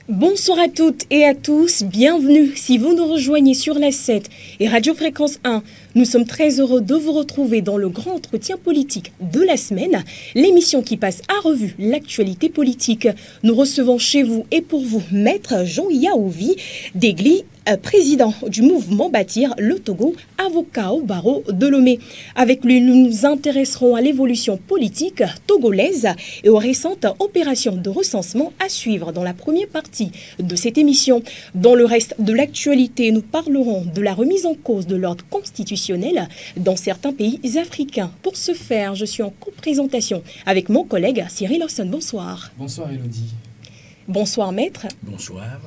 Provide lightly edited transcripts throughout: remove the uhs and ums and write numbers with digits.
Bonsoir à toutes et à tous, bienvenue si vous nous rejoignez sur la 7 et Radio Fréquence 1. Nous sommes très heureux de vous retrouver dans le grand entretien politique de la semaine, l'émission qui passe à revue l'actualité politique. Nous recevons chez vous et pour vous Maître Jean Yaouvi Degli, président du mouvement Bâtir le Togo, avocat au barreau de Lomé. Avec lui, nous nous intéresserons à l'évolution politique togolaise et aux récentes opérations de recensement à suivre dans la première partie de cette émission. Dans le reste de l'actualité, nous parlerons de la remise en cause de l'ordre constitutionnel dans certains pays africains. Pour ce faire, je suis en coprésentation avec mon collègue Cyril Lawson. Bonsoir. Bonsoir Elodie. Bonsoir Maître. Bonsoir.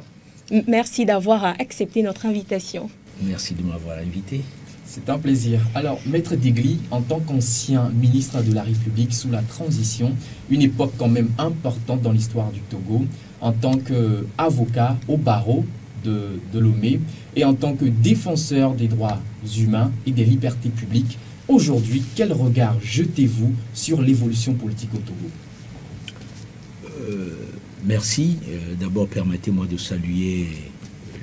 Merci d'avoir accepté notre invitation. Merci de m'avoir invité. C'est un plaisir. Alors, Maître Degli, en tant qu'ancien ministre de la République sous la transition, une époque quand même importante dans l'histoire du Togo, en tant qu'avocat au barreau de Lomé et en tant que défenseur des droits humains et des libertés publiques, aujourd'hui, quel regard jetez-vous sur l'évolution politique au Togo ? Merci. D'abord, permettez-moi de saluer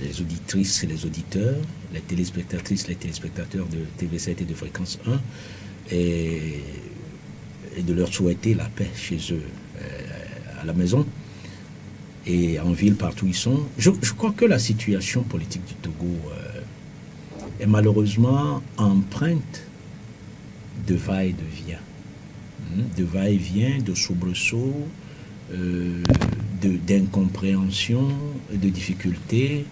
les auditrices et les auditeurs, les téléspectatrices, les téléspectateurs de TV7 et de Fréquence 1 et de leur souhaiter la paix chez eux, à la maison et en ville, partout où ils sont. Je crois que la situation politique du Togo est malheureusement empreinte de va-et-vient, de va-et-vient, de soubresauts, d'incompréhension, de difficultés,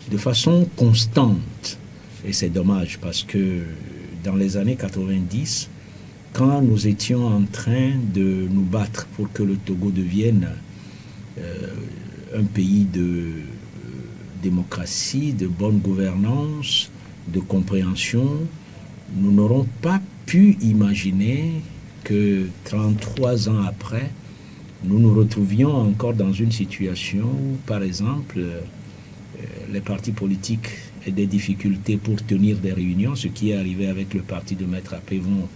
de façon constante. Et c'est dommage parce que dans les années 90, quand nous étions en train de nous battre pour que le Togo devienne un pays de démocratie, de bonne gouvernance, de compréhension, nous n'aurons pas pu imaginer que 33 ans après, nous nous retrouvions encore dans une situation où, par exemple, les partis politiques aient des difficultés pour tenir des réunions, ce qui est arrivé avec le parti de Maître Apévon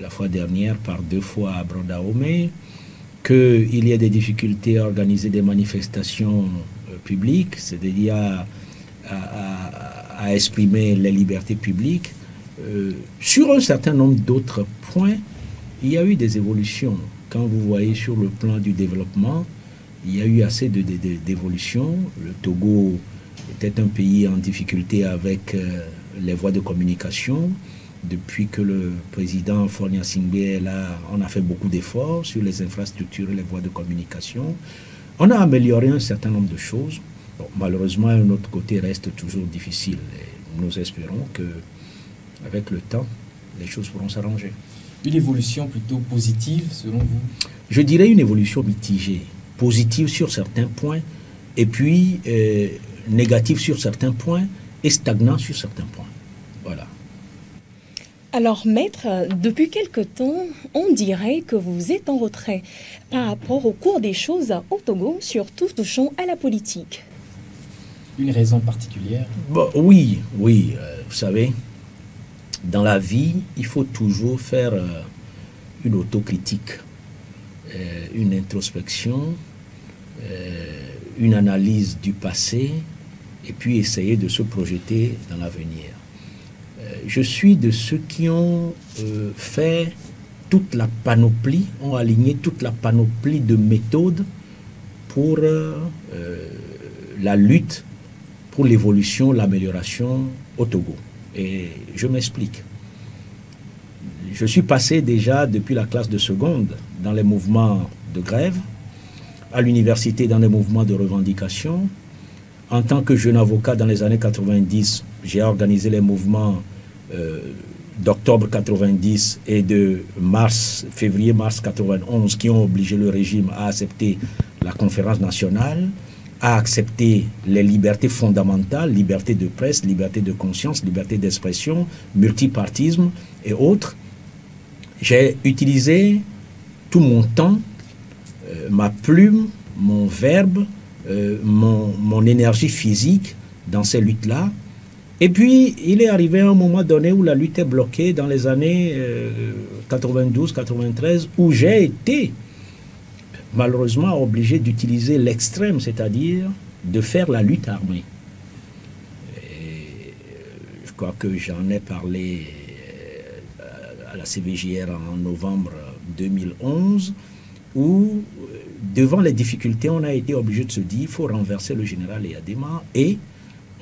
la fois dernière, par 2 fois à Brondaomé, qu'il y ait des difficultés à organiser des manifestations publiques, c'est-à-dire à exprimer les libertés publiques. Sur un certain nombre d'autres points, il y a eu des évolutions. Quand vous voyez sur le plan du développement, il y a eu assez d'évolutions. Le Togo était un pays en difficulté avec les voies de communication. Depuis que le président Fornia Singbe est là, on a fait beaucoup d'efforts sur les infrastructures et les voies de communication. On a amélioré un certain nombre de choses. Bon, malheureusement, un autre côté reste toujours difficile. Et nous espérons qu'avec le temps, les choses pourront s'arranger. Une évolution plutôt positive, selon vous? Je dirais une évolution mitigée. Positive sur certains points, et puis négative sur certains points, et stagnant sur certains points. Voilà. Alors, Maître, depuis quelque temps, on dirait que vous êtes en retrait par rapport au cours des choses au Togo, surtout touchant à la politique. Une raison particulière? Bon, oui, vous savez, dans la vie, il faut toujours faire une autocritique, une introspection, une analyse du passé, et puis essayer de se projeter dans l'avenir. Je suis de ceux qui ont fait toute la panoplie, ont aligné toute la panoplie de méthodes pour la lutte, pour l'évolution, l'amélioration au Togo. Et je m'explique. Je suis passé déjà depuis la classe de seconde dans les mouvements de grève, à l'université dans les mouvements de revendication. En tant que jeune avocat dans les années 90, j'ai organisé les mouvements d'octobre 90 et de février-mars 91 qui ont obligé le régime à accepter la conférence nationale, à accepter les libertés fondamentales, liberté de presse, liberté de conscience, liberté d'expression, multipartisme et autres. J'ai utilisé tout mon temps, ma plume, mon verbe, mon énergie physique dans ces luttes-là. Et puis, il est arrivé un moment donné où la lutte est bloquée dans les années 92-93, où j'ai été malheureusement obligé d'utiliser l'extrême, c'est-à-dire de faire la lutte armée. Et je crois que j'en ai parlé à la CVJR en novembre 2011, où devant les difficultés, on a été obligé de se dire, il faut renverser le général Eyadema, et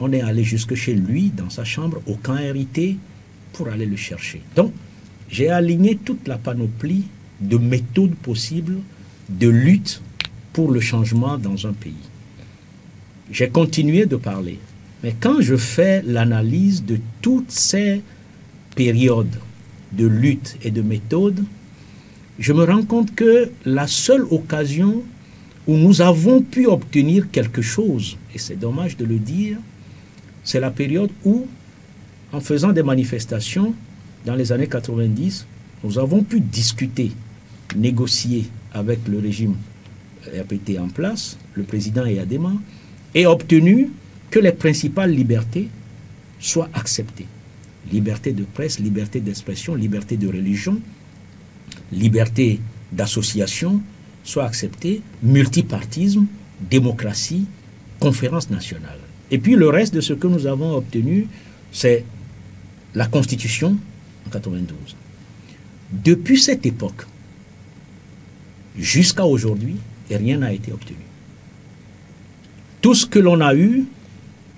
on est allé jusque chez lui, dans sa chambre, au camp hérité, pour aller le chercher. Donc, j'ai aligné toute la panoplie de méthodes possibles de lutte pour le changement dans un pays. J'ai continué de parler. Mais quand je fais l'analyse de toutes ces périodes de lutte et de méthode, je me rends compte que la seule occasion où nous avons pu obtenir quelque chose, et c'est dommage de le dire, c'est la période où, en faisant des manifestations dans les années 90, nous avons pu discuter, négocier avec le régime RPT en place, le président Eyadema, et obtenu que les principales libertés soient acceptées. Liberté de presse, liberté d'expression, liberté de religion, liberté d'association soient acceptées, multipartisme, démocratie, conférence nationale. Et puis le reste de ce que nous avons obtenu, c'est la Constitution en 92. Depuis cette époque, jusqu'à aujourd'hui, rien n'a été obtenu. Tout ce que l'on a eu,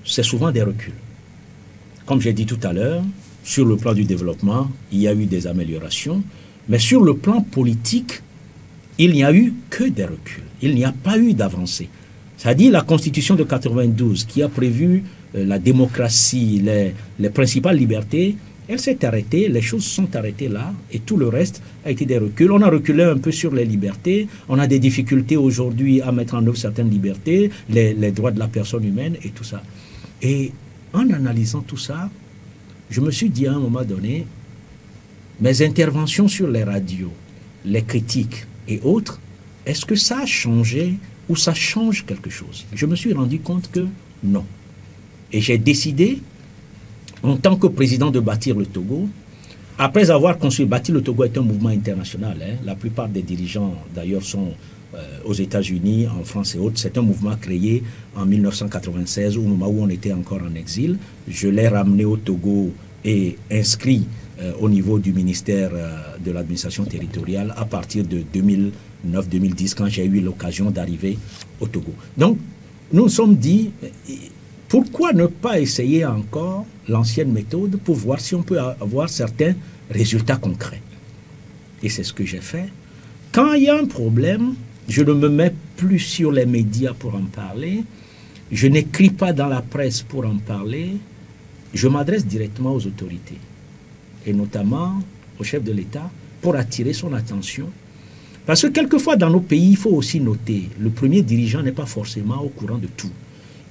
c'est souvent des reculs. Comme j'ai dit tout à l'heure, sur le plan du développement, il y a eu des améliorations, mais sur le plan politique, il n'y a eu que des reculs. Il n'y a pas eu d'avancée. C'est-à-dire la Constitution de 92 qui a prévu la démocratie, les principales libertés, elle s'est arrêtée, les choses sont arrêtées là, et tout le reste a été des reculs. On a reculé un peu sur les libertés, on a des difficultés aujourd'hui à mettre en œuvre certaines libertés, les droits de la personne humaine et tout ça. Et en analysant tout ça, je me suis dit à un moment donné, mes interventions sur les radios, les critiques et autres, est-ce que ça a changé ou ça change quelque chose? Je me suis rendu compte que non. Et j'ai décidé, en tant que président, de bâtir le Togo. Après avoir construit, bâtir le Togo est un mouvement international. La plupart des dirigeants, d'ailleurs, sont aux États-Unis, en France et autres. C'est un mouvement créé en 1996, au moment où on était encore en exil. Je l'ai ramené au Togo et inscrit au niveau du ministère de l'administration territoriale à partir de 2009-2010, quand j'ai eu l'occasion d'arriver au Togo. Donc, nous nous sommes dit, pourquoi ne pas essayer encore l'ancienne méthode pour voir si on peut avoir certains résultats concrets? Et c'est ce que j'ai fait. Quand il y a un problème, je ne me mets plus sur les médias pour en parler, je n'écris pas dans la presse pour en parler, je m'adresse directement aux autorités, et notamment au chef de l'État, pour attirer son attention. Parce que quelquefois dans nos pays, il faut aussi noter, le premier dirigeant n'est pas forcément au courant de tout.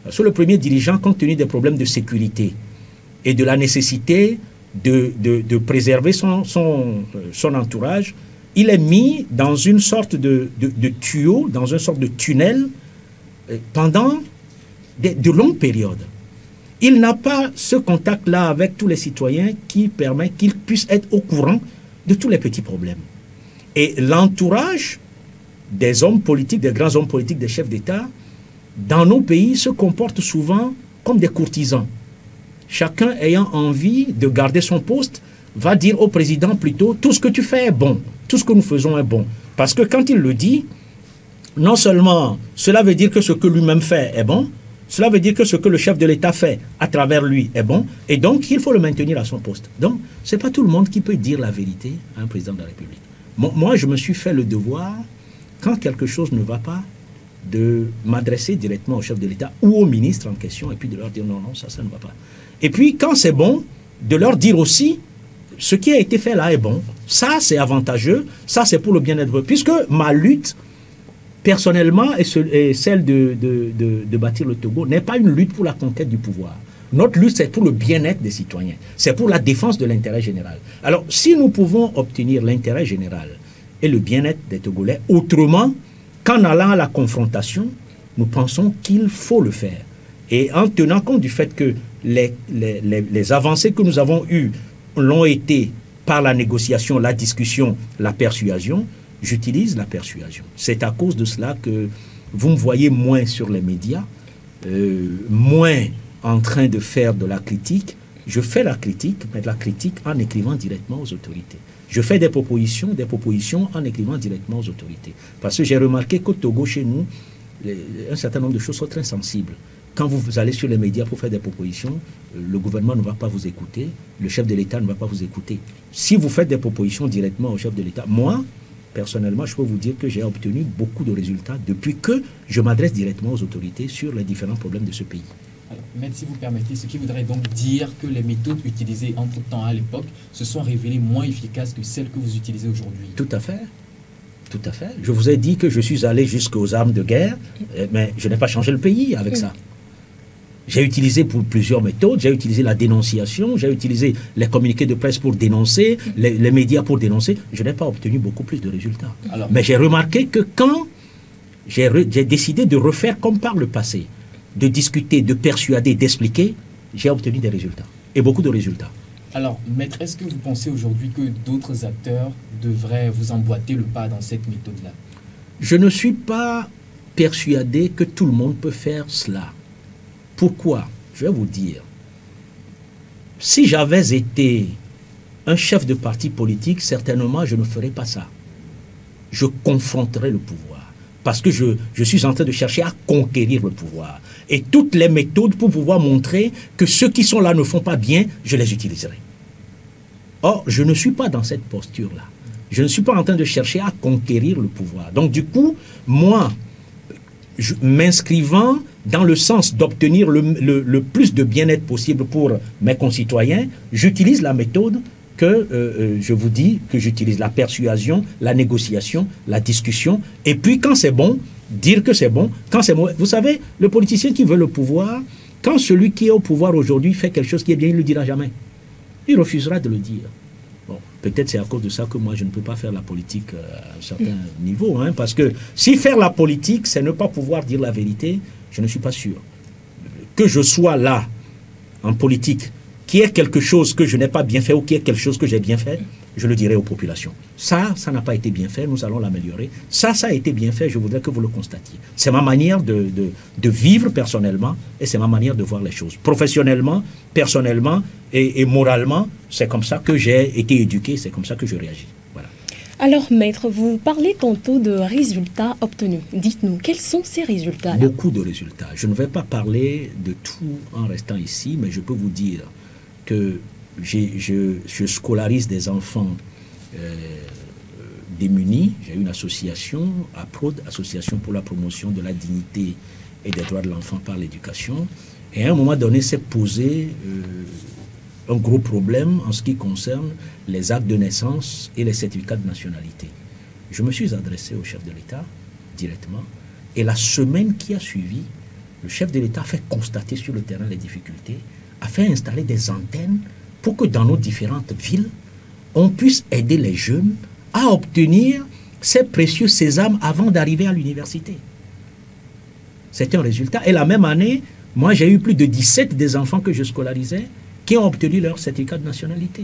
Parce que le premier dirigeant, compte tenu des problèmes de sécurité et de la nécessité de préserver son entourage, il est mis dans une sorte de tuyau, dans une sorte de tunnel pendant de longues périodes. Il n'a pas ce contact-là avec tous les citoyens qui permet qu'il puisse être au courant de tous les petits problèmes. Et l'entourage des hommes politiques, des grands hommes politiques, des chefs d'État, dans nos pays, se comportent souvent comme des courtisans. Chacun ayant envie de garder son poste va dire au président plutôt « tout ce que tu fais est bon, tout ce que nous faisons est bon ». Parce que quand il le dit, non seulement cela veut dire que ce que lui-même fait est bon, cela veut dire que ce que le chef de l'État fait à travers lui est bon, et donc il faut le maintenir à son poste. Donc, ce n'est pas tout le monde qui peut dire la vérité à un président de la République. Moi, je me suis fait le devoir, quand quelque chose ne va pas, de m'adresser directement au chef de l'État ou au ministre en question, et puis de leur dire non, non, ça ne va pas. Et puis, quand c'est bon, de leur dire aussi, ce qui a été fait là est bon, ça c'est avantageux, ça c'est pour le bien-être, puisque ma lutte, personnellement, et celle de bâtir le Togo, n'est pas une lutte pour la conquête du pouvoir. Notre lutte, c'est pour le bien-être des citoyens. C'est pour la défense de l'intérêt général. Alors, si nous pouvons obtenir l'intérêt général et le bien-être des Togolais autrement qu'en allant à la confrontation, nous pensons qu'il faut le faire. Et en tenant compte du fait que les avancées que nous avons eues l'ont été par la négociation, la discussion, la persuasion, j'utilise la persuasion. C'est à cause de cela que vous me voyez moins sur les médias, moins en train de faire de la critique. Je fais la critique, mais de la critique en écrivant directement aux autorités. Je fais des propositions en écrivant directement aux autorités. Parce que j'ai remarqué qu'au Togo, chez nous, un certain nombre de choses sont très sensibles. Quand vous allez sur les médias pour faire des propositions, le gouvernement ne va pas vous écouter, le chef de l'État ne va pas vous écouter. Si vous faites des propositions directement au chef de l'État, moi, personnellement, je peux vous dire que j'ai obtenu beaucoup de résultats depuis que je m'adresse directement aux autorités sur les différents problèmes de ce pays. Alors, Maître, si vous permettez, ce qui voudrait donc dire que les méthodes utilisées entre-temps à l'époque se sont révélées moins efficaces que celles que vous utilisez aujourd'hui. Tout à fait. Tout à fait. Je vous ai dit que je suis allé jusqu'aux armes de guerre, mais je n'ai pas changé le pays avec ça. J'ai utilisé pour plusieurs méthodes, j'ai utilisé la dénonciation, j'ai utilisé les communiqués de presse pour dénoncer, les médias pour dénoncer. Je n'ai pas obtenu beaucoup plus de résultats. Alors, mais j'ai remarqué que quand j'ai décidé de refaire comme par le passé, de discuter, de persuader, d'expliquer, j'ai obtenu des résultats, et beaucoup de résultats. Alors, Maître, est-ce que vous pensez aujourd'hui que d'autres acteurs devraient vous emboîter le pas dans cette méthode-là? Je ne suis pas persuadé que tout le monde peut faire cela. Pourquoi? Je vais vous dire. Si j'avais été un chef de parti politique, certainement je ne ferais pas ça. Je confronterais le pouvoir. Parce que je suis en train de chercher à conquérir le pouvoir. Et toutes les méthodes pour pouvoir montrer que ceux qui sont là ne font pas bien, je les utiliserai. Or, je ne suis pas dans cette posture-là. Je ne suis pas en train de chercher à conquérir le pouvoir. Donc, du coup, moi, m'inscrivant dans le sens d'obtenir le plus de bien-être possible pour mes concitoyens, j'utilise la méthode que je vous dis, que j'utilise la persuasion, la négociation, la discussion, et puis quand c'est bon, dire que c'est bon, quand c'est mauvais. Vous savez, le politicien qui veut le pouvoir, quand celui qui est au pouvoir aujourd'hui fait quelque chose qui est bien, il ne le dira jamais. Il refusera de le dire. Bon, peut-être c'est à cause de ça que moi je ne peux pas faire la politique à un certain niveau, hein, parce que si faire la politique, c'est ne pas pouvoir dire la vérité, je ne suis pas sûr. Que je sois là, en politique, qui est quelque chose que je n'ai pas bien fait ou qui est quelque chose que j'ai bien fait, je le dirai aux populations. Ça n'a pas été bien fait, nous allons l'améliorer. Ça a été bien fait, je voudrais que vous le constatiez. C'est ma manière de vivre personnellement et c'est ma manière de voir les choses. Professionnellement, personnellement et moralement, c'est comme ça que j'ai été éduqué, c'est comme ça que je réagis. Voilà. Alors, Maître, vous parlez tantôt de résultats obtenus. Dites-nous, quels sont ces résultats-là? Beaucoup de résultats. Je ne vais pas parler de tout en restant ici, mais je peux vous dire que je scolarise des enfants démunis. J'ai une association, APROD, Association pour la promotion de la dignité et des droits de l'enfant par l'éducation. Et à un moment donné, s'est posé un gros problème en ce qui concerne les actes de naissance et les certificats de nationalité. Je me suis adressé au chef de l'État directement. Et la semaine qui a suivi, le chef de l'État a fait constater sur le terrain les difficultés, a fait installer des antennes pour que dans nos différentes villes, on puisse aider les jeunes à obtenir ces précieux sésames avant d'arriver à l'université. C'est un résultat. Et la même année, moi j'ai eu plus de 17 des enfants que je scolarisais qui ont obtenu leur certificat de nationalité.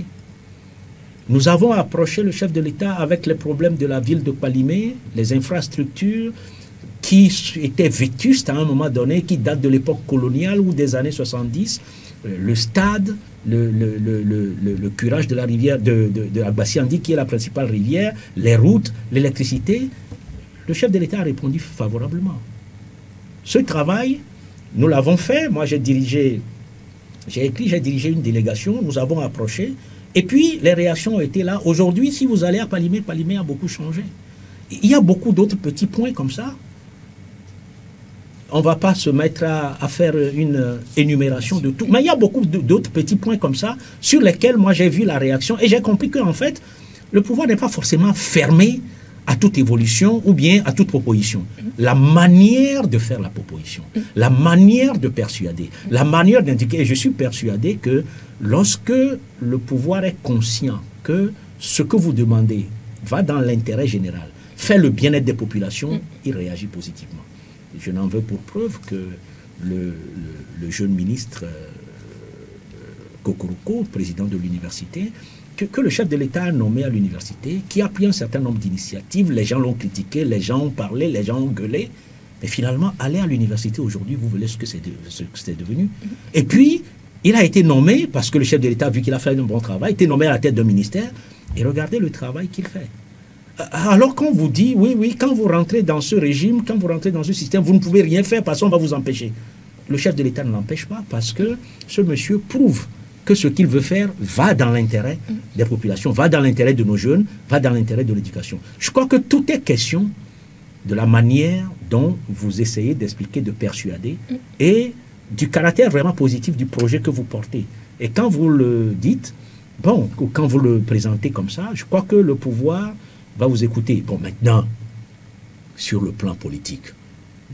Nous avons approché le chef de l'État avec les problèmes de la ville de Palimé, les infrastructures qui étaient vétustes à un moment donné, qui datent de l'époque coloniale ou des années 70, le stade, le curage de la rivière de Agbasiandi, qui est la principale rivière, les routes, l'électricité. Le chef de l'État a répondu favorablement. Ce travail, nous l'avons fait. Moi, j'ai dirigé une délégation, nous avons approché, et puis les réactions ont été là. Aujourd'hui, si vous allez à Palimé, Palimé a beaucoup changé. Il y a beaucoup d'autres petits points comme ça. On ne va pas se mettre à faire une énumération de tout. Mais il y a beaucoup d'autres petits points comme ça sur lesquels moi j'ai vu la réaction et j'ai compris qu'en fait, le pouvoir n'est pas forcément fermé à toute évolution ou bien à toute proposition. La manière de faire la proposition, la manière de persuader, la manière d'indiquer. Et je suis persuadé que lorsque le pouvoir est conscient que ce que vous demandez va dans l'intérêt général, fait le bien-être des populations, il réagit positivement. Je n'en veux pour preuve que le jeune ministre Kokoroko, président de l'université, que le chef de l'État a nommé à l'université, qui a pris un certain nombre d'initiatives, les gens l'ont critiqué, les gens ont parlé, les gens ont gueulé, mais finalement, aller à l'université aujourd'hui, vous voyez ce que c'est devenu. Et puis, il a été nommé, parce que le chef de l'État, vu qu'il a fait un bon travail, a été nommé à la tête d'un ministère, et regardez le travail qu'il fait. Alors qu'on vous dit, oui, quand vous rentrez dans ce régime, quand vous rentrez dans ce système, vous ne pouvez rien faire parce qu'on va vous empêcher. Le chef de l'État ne l'empêche pas parce que ce monsieur prouve que ce qu'il veut faire va dans l'intérêt des populations, va dans l'intérêt de nos jeunes, va dans l'intérêt de l'éducation. Je crois que tout est question de la manière dont vous essayez d'expliquer, de persuader, et du caractère vraiment positif du projet que vous portez. Et quand vous le dites, bon, quand vous le présentez comme ça, je crois que le pouvoir va vous écouter. Bon, maintenant, sur le plan politique,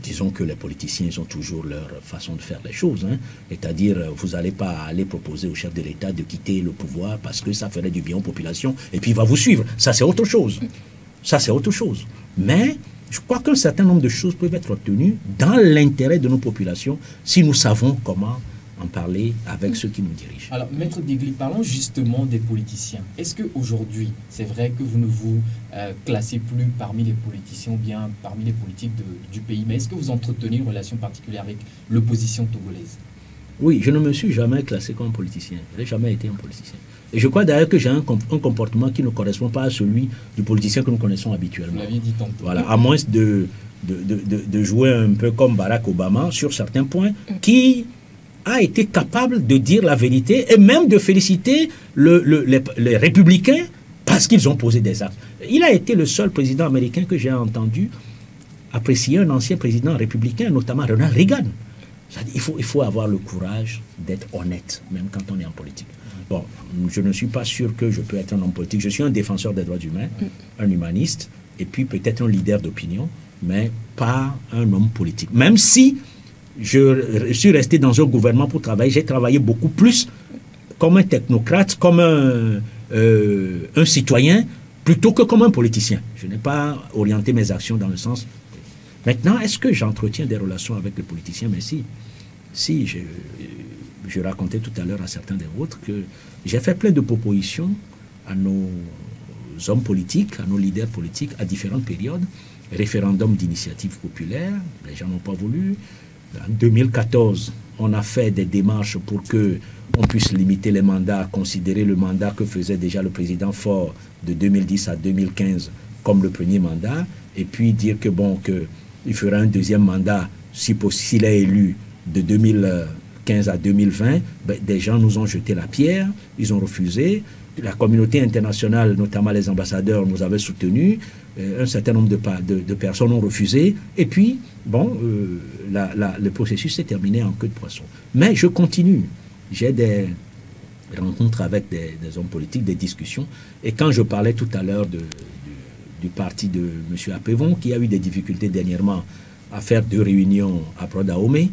disons que les politiciens, ils ont toujours leur façon de faire les choses. Hein. C'est-à-dire, vous n'allez pas aller proposer au chef de l'État de quitter le pouvoir parce que ça ferait du bien aux populations, et puis il va vous suivre. Ça, c'est autre chose. Ça, c'est autre chose. Mais je crois qu'un certain nombre de choses peuvent être obtenues dans l'intérêt de nos populations si nous savons comment en parler avec ceux qui nous dirigent. Alors, Maître Degli, parlons justement des politiciens. Est-ce qu'aujourd'hui, c'est vrai que vous ne vous classez plus parmi les politiciens ou bien parmi les politiques du pays, mais est-ce que vous entretenez une relation particulière avec l'opposition togolaise? Oui, je ne me suis jamais classé comme politicien. Je n'ai jamais été un politicien. Et je crois d'ailleurs que j'ai un comportement qui ne correspond pas à celui du politicien que nous connaissons habituellement. Vous l'aviez dit tantôt. Voilà, à moins de jouer un peu comme Barack Obama sur certains points, qui a été capable de dire la vérité et même de féliciter les républicains parce qu'ils ont posé des actes. Il a été le seul président américain que j'ai entendu apprécier un ancien président républicain, notamment Ronald Reagan. Il faut avoir le courage d'être honnête, même quand on est en politique. Bon, je ne suis pas sûr que je peux être un homme politique. Je suis un défenseur des droits humains, un humaniste, et puis peut-être un leader d'opinion, mais pas un homme politique. Même si je suis resté dans un gouvernement pour travailler, j'ai travaillé beaucoup plus comme un technocrate, comme un citoyen, plutôt que comme un politicien. Je n'ai pas orienté mes actions dans le sens... Maintenant, est-ce que j'entretiens des relations avec les politiciens? Mais si je racontais tout à l'heure à certains des vôtres que j'ai fait plein de propositions à nos hommes politiques, à nos leaders politiques, à différentes périodes. Référendum d'initiative populaire, les gens n'ont pas voulu. En 2014, on a fait des démarches pour qu'on puisse limiter les mandats, considérer le mandat que faisait déjà le président Faure de 2010 à 2015 comme le premier mandat, et puis dire que bon, qu'il fera un deuxième mandat s'il est élu de 2015 à 2020. Ben, des gens nous ont jeté la pierre, ils ont refusé. La communauté internationale, notamment les ambassadeurs, nous avaient soutenus. Un certain nombre de personnes ont refusé. Et puis, bon, le processus s'est terminé en queue de poisson. Mais je continue. J'ai des rencontres avec des hommes politiques, des discussions. Et quand je parlais tout à l'heure du parti de M. Apevon, qui a eu des difficultés dernièrement à faire 2 réunions à Prodaomé,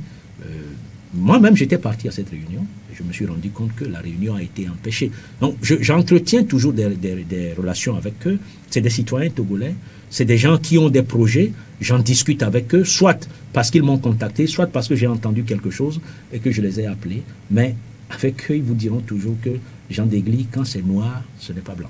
moi-même j'étais parti à cette réunion. Et je me suis rendu compte que la réunion a été empêchée. Donc j'entretiens toujours des relations avec eux. C'est des citoyens togolais, c'est des gens qui ont des projets. J'en discute avec eux, soit parce qu'ils m'ont contacté, soit parce que j'ai entendu quelque chose et que je les ai appelés. Mais avec eux, ils vous diront toujours que Jean Degli, quand c'est noir, ce n'est pas blanc.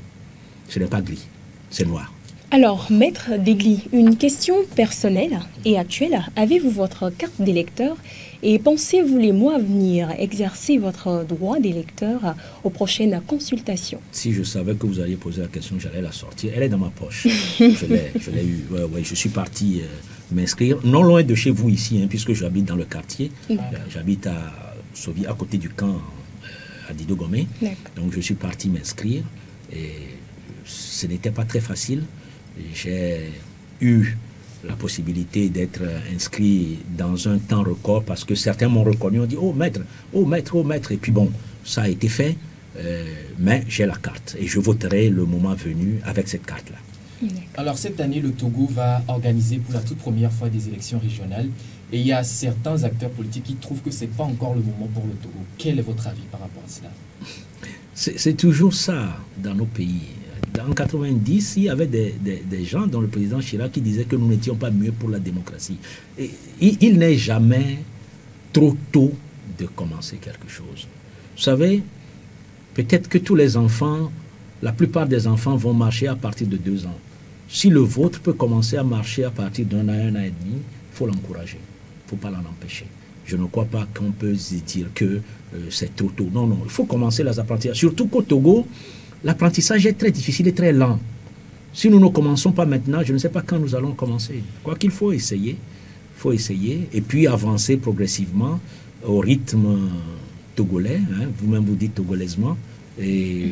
Ce n'est pas gris, c'est noir. Alors, Maître Degli, une question personnelle et actuelle. Avez-vous votre carte d'électeur et pensez-vous les mois à venir exercer votre droit d'électeur aux prochaines consultations? Si je savais que vous alliez poser la question, j'allais la sortir. Elle est dans ma poche. Je l'ai eue. Ouais, je suis parti m'inscrire, non loin de chez vous ici, hein, puisque j'habite dans le quartier. J'habite à côté du camp à Dido Gomé. Donc je suis parti m'inscrire et ce n'était pas très facile. J'ai eu la possibilité d'être inscrit dans un temps record parce que certains m'ont reconnu, ont dit « Oh maître, oh maître, oh maître ». Et puis bon, ça a été fait, mais j'ai la carte et je voterai le moment venu avec cette carte-là. Alors cette année, le Togo va organiser pour la toute première fois des élections régionales et il y a certains acteurs politiques qui trouvent que ce n'est pas encore le moment pour le Togo. Quel est votre avis par rapport à cela? C'est toujours ça dans nos pays. En 90, il y avait des gens, dont le président Chirac, qui disaient que nous n'étions pas mieux pour la démocratie. Et il n'est jamais trop tôt de commencer quelque chose. Vous savez, peut-être que tous les enfants la plupart des enfants vont marcher à partir de 2 ans. Si le vôtre peut commencer à marcher à partir d'1 an, 1 an et demi, il faut l'encourager. Il ne faut pas l'en empêcher. Je ne crois pas qu'on peut se dire que c'est trop tôt. Non, non, il faut commencer les apprentissages. Surtout qu'au Togo, l'apprentissage est très difficile et très lent. Si nous ne commençons pas maintenant, je ne sais pas quand nous allons commencer. Quoi qu'il faut essayer. Il faut essayer et puis avancer progressivement au rythme togolais. Hein, vous-même vous dites togolaisement. Et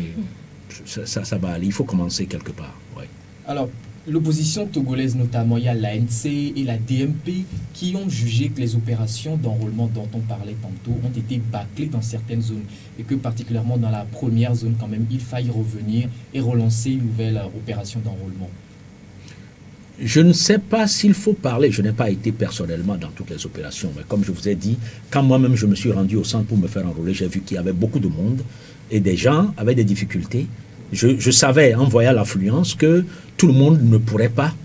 ça va aller. Il faut commencer quelque part. Ouais. Alors, l'opposition togolaise notamment, il y a l'ANC et la DMP qui ont jugé que les opérations d'enrôlement dont on parlait tantôt ont été bâclées dans certaines zones et que particulièrement dans la première zone quand même, il faille revenir et relancer une nouvelle opération d'enrôlement. Je ne sais pas s'il faut parler, je n'ai pas été personnellement dans toutes les opérations, mais comme je vous ai dit, quand moi-même je me suis rendu au centre pour me faire enrôler, j'ai vu qu'il y avait beaucoup de monde et des gens avaient des difficultés. Je savais, en voyant l'affluence, que tout le monde ne pourrait pas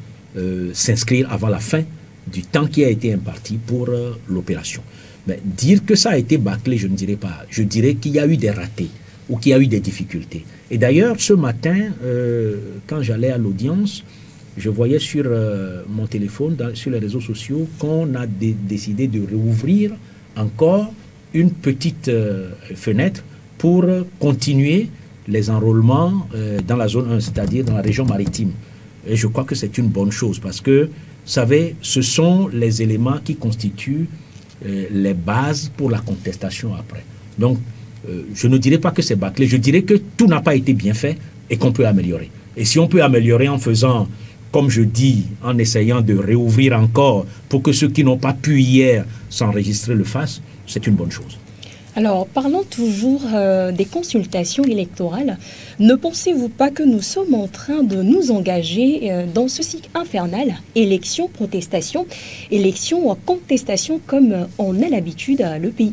s'inscrire avant la fin du temps qui a été imparti pour l'opération. Mais dire que ça a été bâclé, je ne dirais pas. Je dirais qu'il y a eu des ratés ou qu'il y a eu des difficultés. Et d'ailleurs, ce matin, quand j'allais à l'audience, je voyais sur mon téléphone, sur les réseaux sociaux, qu'on a décidé de rouvrir encore une petite fenêtre pour continuer les enrôlements dans la zone 1, c'est-à-dire dans la région maritime. Et je crois que c'est une bonne chose parce que, vous savez, ce sont les éléments qui constituent les bases pour la contestation après. Donc, je ne dirais pas que c'est bâclé, je dirais que tout n'a pas été bien fait et qu'on peut améliorer. Et si on peut améliorer en faisant, comme je dis, en essayant de réouvrir encore pour que ceux qui n'ont pas pu hier s'enregistrer le fassent, c'est une bonne chose. Alors, parlons toujours des consultations électorales. Ne pensez-vous pas que nous sommes en train de nous engager dans ce cycle infernal, élection, protestation, élection, contestation, comme on a l'habitude le pays?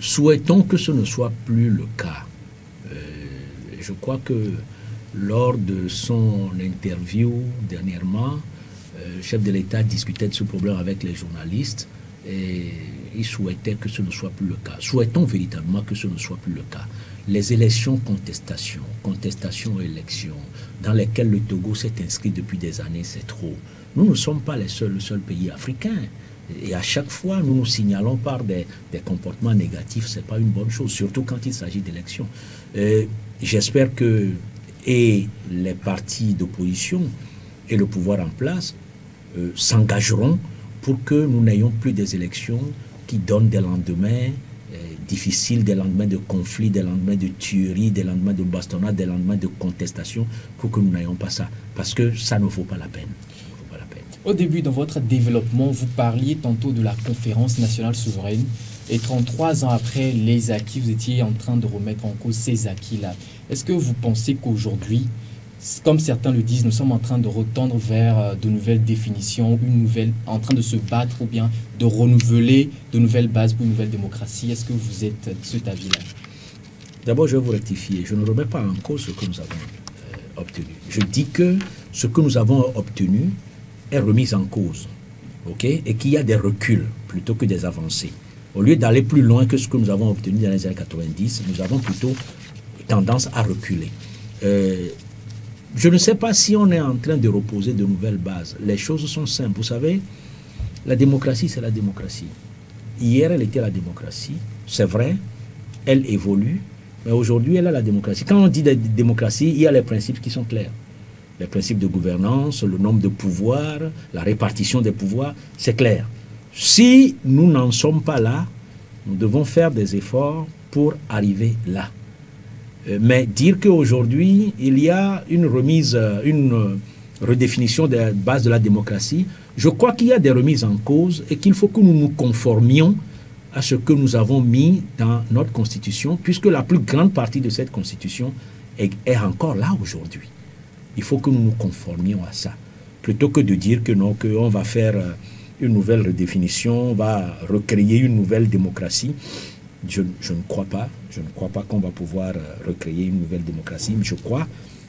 Souhaitons que ce ne soit plus le cas. Je crois que lors de son interview dernièrement, le chef de l'État discutait de ce problème avec les journalistes et il souhaitait que ce ne soit plus le cas. Souhaitons véritablement que ce ne soit plus le cas. Les élections, contestation, élections, dans lesquelles le Togo s'est inscrit depuis des années, c'est trop. Nous ne sommes pas le seul pays africain. Et à chaque fois, nous nous signalons par des comportements négatifs. Ce n'est pas une bonne chose, surtout quand il s'agit d'élections. J'espère que et les partis d'opposition et le pouvoir en place s'engageront pour que nous n'ayons plus des élections qui donnent des lendemains difficiles, des lendemains de conflits, des lendemains de tueries, des lendemains de bastonnades, des lendemains de contestation, pour que nous n'ayons pas ça. Parce que ça ne vaut pas la peine. Au début, dans votre développement, vous parliez tantôt de la conférence nationale souveraine. Et 33 ans après les acquis, vous étiez en train de remettre en cause ces acquis-là. Est-ce que vous pensez qu'aujourd'hui, comme certains le disent, nous sommes en train de retendre vers de nouvelles définitions, en train de se battre ou bien de renouveler de nouvelles bases pour une nouvelle démocratie? Est-ce que vous êtes de cet avis-là? D'abord, je vais vous rectifier. Je ne remets pas en cause ce que nous avons obtenu. Je dis que ce que nous avons obtenu est remis en cause, okay? Et qu'il y a des reculs plutôt que des avancées. Au lieu d'aller plus loin que ce que nous avons obtenu dans les années 90, nous avons plutôt tendance à reculer. Je ne sais pas si on est en train de reposer de nouvelles bases. Les choses sont simples. Vous savez, la démocratie, c'est la démocratie. Hier, elle était la démocratie. C'est vrai, elle évolue, mais aujourd'hui, elle est la démocratie. Quand on dit démocratie, il y a les principes qui sont clairs. Les principes de gouvernance, le nombre de pouvoirs, la répartition des pouvoirs, c'est clair. Si nous n'en sommes pas là, nous devons faire des efforts pour arriver là. Mais dire qu'aujourd'hui, il y a une redéfinition des bases de la démocratie, je crois qu'il y a des remises en cause et qu'il faut que nous nous conformions à ce que nous avons mis dans notre Constitution, puisque la plus grande partie de cette Constitution est encore là aujourd'hui. Il faut que nous nous conformions à ça, plutôt que de dire que non, qu'on va faire une nouvelle redéfinition, on va recréer une nouvelle démocratie. Je ne crois pas. Je ne crois pas qu'on va pouvoir recréer une nouvelle démocratie, mais je crois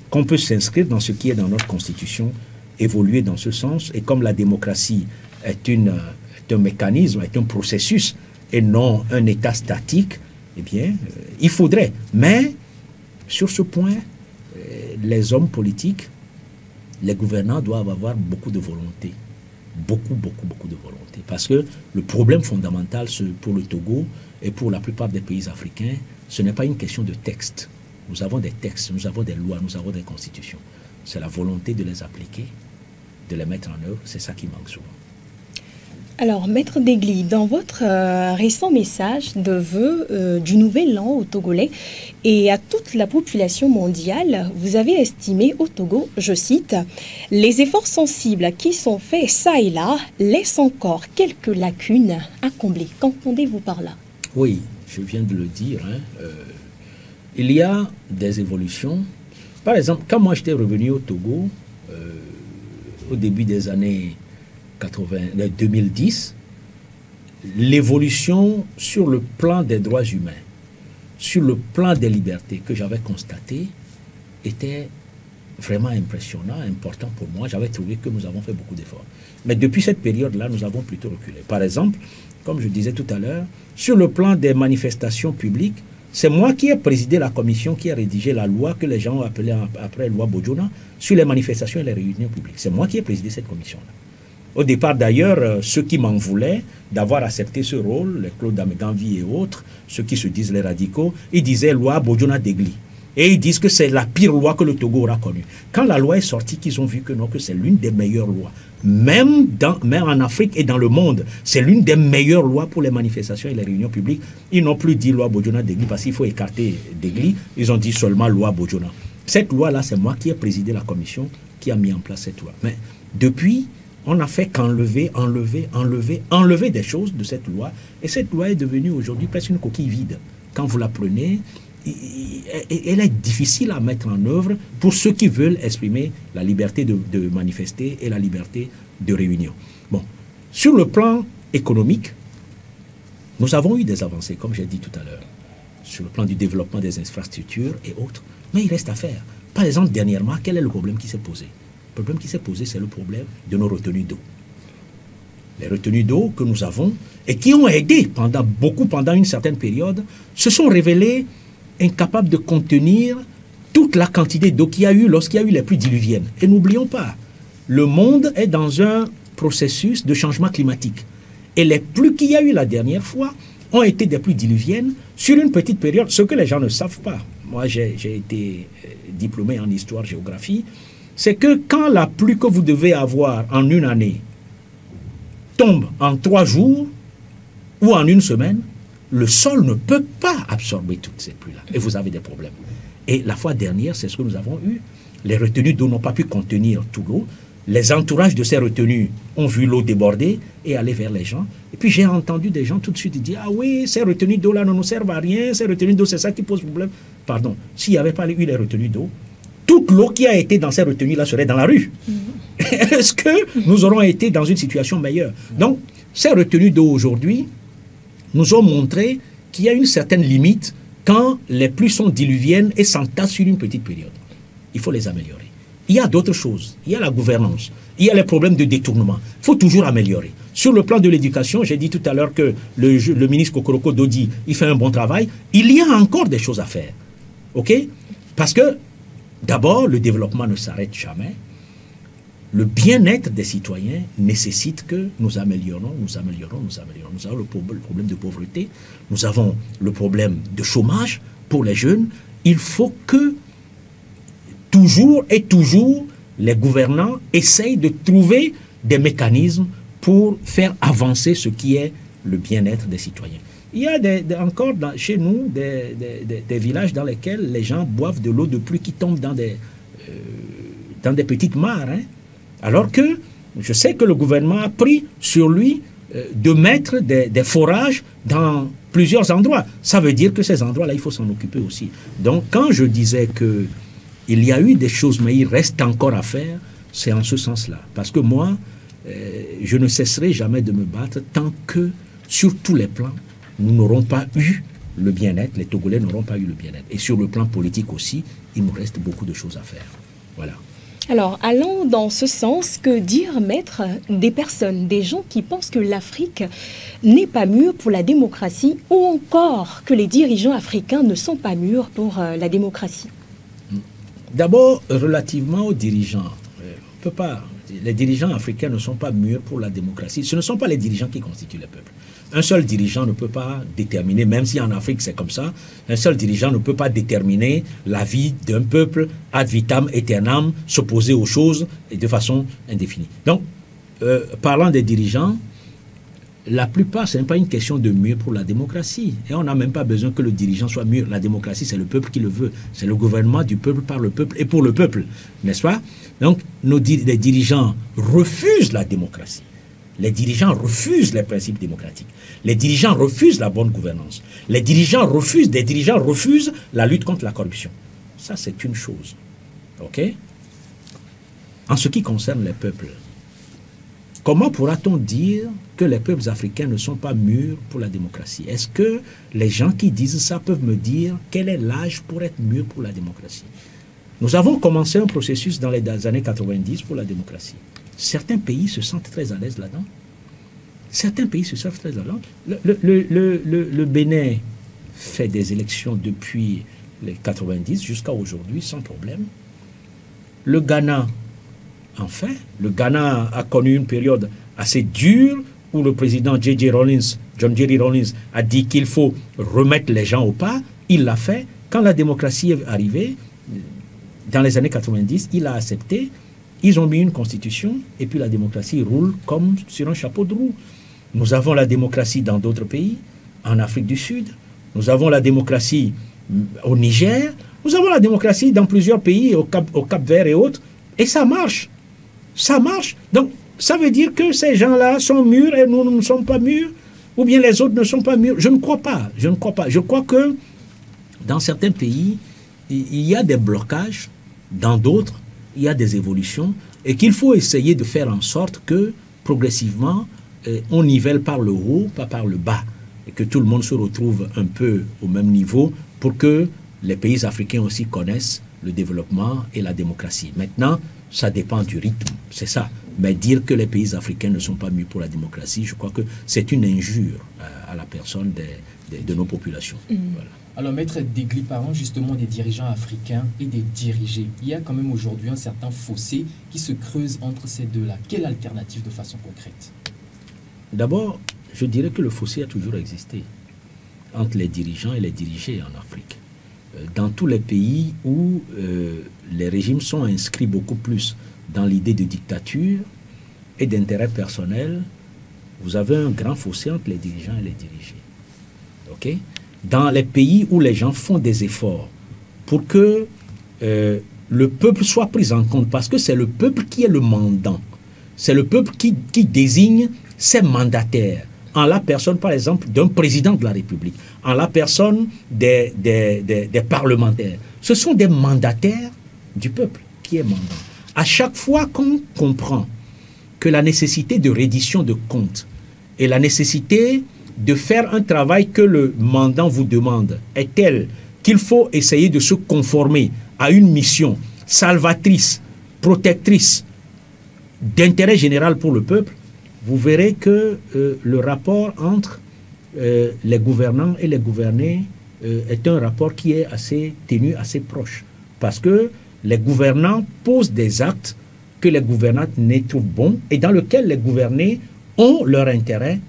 qu'on peut s'inscrire dans ce qui est dans notre Constitution, évoluer dans ce sens, et comme la démocratie est un mécanisme, est un processus, et non un état statique, eh bien, il faudrait. Mais, sur ce point, les hommes politiques, les gouvernants doivent avoir beaucoup de volonté. Beaucoup de volonté. Parce que le problème fondamental pour le Togo et pour la plupart des pays africains, ce n'est pas une question de texte. Nous avons des textes, nous avons des lois, nous avons des constitutions. C'est la volonté de les appliquer, de les mettre en œuvre. C'est ça qui manque souvent. Alors, Maître Degli, dans votre récent message de vœux du Nouvel An aux Togolais et à toute la population mondiale, vous avez estimé au Togo, je cite, « Les efforts sensibles qui sont faits ça et là laissent encore quelques lacunes à combler ». Qu'entendez-vous par là? Oui, je viens de le dire. Il y a des évolutions. Par exemple, quand moi j'étais revenu au Togo, au début des années 2010, l'évolution sur le plan des droits humains, sur le plan des libertés que j'avais constaté était vraiment impressionnant, important pour moi. J'avais trouvé que nous avons fait beaucoup d'efforts. Mais depuis cette période-là, nous avons plutôt reculé. Par exemple, comme je disais tout à l'heure, sur le plan des manifestations publiques, c'est moi qui ai présidé la commission qui a rédigé la loi que les gens ont appelée après loi Bojona sur les manifestations et les réunions publiques. C'est moi qui ai présidé cette commission-là. Au départ, d'ailleurs, ceux qui m'en voulaient d'avoir accepté ce rôle, les Claude Ameganvi et autres, ceux qui se disent les radicaux, ils disaient loi Bojona Degli. Et ils disent que c'est la pire loi que le Togo aura connue. Quand la loi est sortie, qu'ils ont vu que non, que c'est l'une des meilleures lois. Même en Afrique et dans le monde, c'est l'une des meilleures lois pour les manifestations et les réunions publiques. Ils n'ont plus dit loi Bojona Degli parce qu'il faut écarter Degli. Ils ont dit seulement loi Bojona. Cette loi-là, c'est moi qui ai présidé la commission qui a mis en place cette loi. Mais depuis, on n'a fait qu'enlever des choses de cette loi. Et cette loi est devenue aujourd'hui presque une coquille vide. Quand vous la prenez, elle est difficile à mettre en œuvre pour ceux qui veulent exprimer la liberté de manifester et la liberté de réunion. Bon, sur le plan économique, nous avons eu des avancées, comme j'ai dit tout à l'heure, sur le plan du développement des infrastructures et autres. Mais il reste à faire. Par exemple, dernièrement, quel est le problème qui s'est posé? Le problème qui s'est posé, c'est le problème de nos retenues d'eau. Les retenues d'eau que nous avons et qui ont aidé pendant une certaine période, se sont révélées incapables de contenir toute la quantité d'eau qu'il y a eu lorsqu'il y a eu les pluies diluviennes. Et n'oublions pas, le monde est dans un processus de changement climatique. Et les pluies qu'il y a eu la dernière fois ont été des pluies diluviennes sur une petite période, ce que les gens ne savent pas. Moi, j'ai été diplômé en histoire-géographie. C'est que quand la pluie que vous devez avoir en une année tombe en 3 jours ou en une semaine, le sol ne peut pas absorber toutes ces pluies-là. Et vous avez des problèmes. Et la fois dernière, c'est ce que nous avons eu. Les retenues d'eau n'ont pas pu contenir tout l'eau. Les entourages de ces retenues ont vu l'eau déborder et aller vers les gens. Et puis j'ai entendu des gens tout de suite dire « Ah oui, ces retenues d'eau-là ne nous servent à rien. Ces retenues d'eau, c'est ça qui pose problème. » Pardon, s'il n'y avait pas eu les retenues d'eau, toute l'eau qui a été dans ces retenues-là serait dans la rue. Est-ce que nous aurons été dans une situation meilleure? Donc, ces retenues d'eau aujourd'hui nous ont montré qu'il y a une certaine limite quand les pluies sont diluviennes et s'entassent sur une petite période. Il faut les améliorer. Il y a d'autres choses. Il y a la gouvernance. Il y a les problèmes de détournement. Il faut toujours améliorer. Sur le plan de l'éducation, j'ai dit tout à l'heure que le ministre Kokoroko Dodi, il fait un bon travail. Il y a encore des choses à faire. OK? Parce que, d'abord, le développement ne s'arrête jamais. Le bien-être des citoyens nécessite que nous améliorons. Nous avons le problème de pauvreté, nous avons le problème de chômage pour les jeunes. Il faut que toujours les gouvernants essayent de trouver des mécanismes pour faire avancer ce qui est le bien-être des citoyens. Il y a encore chez nous des villages dans lesquels les gens boivent de l'eau de pluie qui tombe dans des petites mares, hein. Alors que je sais que le gouvernement a pris sur lui de mettre des forages dans plusieurs endroits. Ça veut dire que ces endroits-là, il faut s'en occuper aussi. Donc, quand je disais qu'il y a eu des choses, mais il reste encore à faire, c'est en ce sens-là. Parce que moi, je ne cesserai jamais de me battre tant que, sur tous les plans, nous n'aurons pas eu le bien-être, les Togolais n'auront pas eu le bien-être. Et sur le plan politique aussi, il nous reste beaucoup de choses à faire. Voilà. Alors, allons dans ce sens, que dire, maître, des personnes, des gens qui pensent que l'Afrique n'est pas mûre pour la démocratie ou encore que les dirigeants africains ne sont pas mûrs pour la démocratie? D'abord, relativement aux dirigeants, on peut pas. Les dirigeants africains ne sont pas mûrs pour la démocratie. Ce ne sont pas les dirigeants qui constituent le peuple. Un seul dirigeant ne peut pas déterminer, même si en Afrique c'est comme ça, un seul dirigeant ne peut pas déterminer la vie d'un peuple ad vitam aeternam, s'opposer aux choses et de façon indéfinie. Donc, parlant des dirigeants, la plupart, ce n'est pas une question de mûr pour la démocratie. Et on n'a même pas besoin que le dirigeant soit mûr. La démocratie, c'est le peuple qui le veut. C'est le gouvernement du peuple par le peuple et pour le peuple. N'est-ce pas? Donc, les dirigeants refusent la démocratie. Les dirigeants refusent les principes démocratiques. Les dirigeants refusent la bonne gouvernance. Des dirigeants refusent la lutte contre la corruption. Ça, c'est une chose. OK? En ce qui concerne les peuples, comment pourra-t-on dire que les peuples africains ne sont pas mûrs pour la démocratie? Est-ce que les gens qui disent ça peuvent me dire quel est l'âge pour être mûr pour la démocratie? Nous avons commencé un processus dans les années 90 pour la démocratie. Certains pays se sentent très à l'aise là-dedans. Certains pays se sentent très à l'aise. Le Bénin fait des élections depuis les 90 jusqu'à aujourd'hui sans problème. Le Ghana en fait. Le Ghana a connu une période assez dure où le président John Jerry Rawlings, a dit qu'il faut remettre les gens au pas. Il l'a fait. Quand la démocratie est arrivée, dans les années 90, il a accepté. Ils ont mis une constitution et puis la démocratie roule comme sur un chapeau de roue. Nous avons la démocratie dans d'autres pays, en Afrique du Sud. Nous avons la démocratie au Niger. Nous avons la démocratie dans plusieurs pays, au Cap-Vert et autres. Et ça marche. Ça marche. Donc, ça veut dire que ces gens-là sont mûrs et nous ne sommes pas mûrs, ou bien les autres ne sont pas mûrs. Je ne crois pas. Je ne crois pas. Je crois que dans certains pays, il y a des blocages. Dans d'autres, il y a des évolutions. Et qu'il faut essayer de faire en sorte que, progressivement, on nivelle par le haut, pas par le bas. Et que tout le monde se retrouve un peu au même niveau pour que les pays africains aussi connaissent le développement et la démocratie. Maintenant, ça dépend du rythme, c'est ça. Mais dire que les pays africains ne sont pas mûrs pour la démocratie, je crois que c'est une injure à la personne de nos populations. Voilà. Alors, Maître Degli, parlons justement des dirigeants africains et des dirigés. Il y a quand même aujourd'hui un certain fossé qui se creuse entre ces deux-là. Quelle alternative de façon concrète? D'abord, je dirais que le fossé a toujours existé entre les dirigeants et les dirigés en Afrique. Dans tous les pays où les régimes sont inscrits beaucoup plus dans l'idée de dictature et d'intérêt personnel, vous avez un grand fossé entre les dirigeants et les dirigés. OK? Dans les pays où les gens font des efforts pour que le peuple soit pris en compte, parce que c'est le peuple qui est le mandant, c'est le peuple qui désigne ses mandataires, en la personne, par exemple, d'un président de la République, en la personne des parlementaires. Ce sont des mandataires du peuple qui est mandant. À chaque fois qu'on comprend que la nécessité de reddition de comptes et la nécessité de faire un travail que le mandant vous demande est telle qu'il faut essayer de se conformer à une mission salvatrice, protectrice, d'intérêt général pour le peuple, vous verrez que le rapport entre les gouvernants et les gouvernés est un rapport qui est assez ténu, assez proche. Parce que les gouvernants posent des actes que les gouvernants ne trouvent bons et dans lesquels les gouvernés ont leur intérêt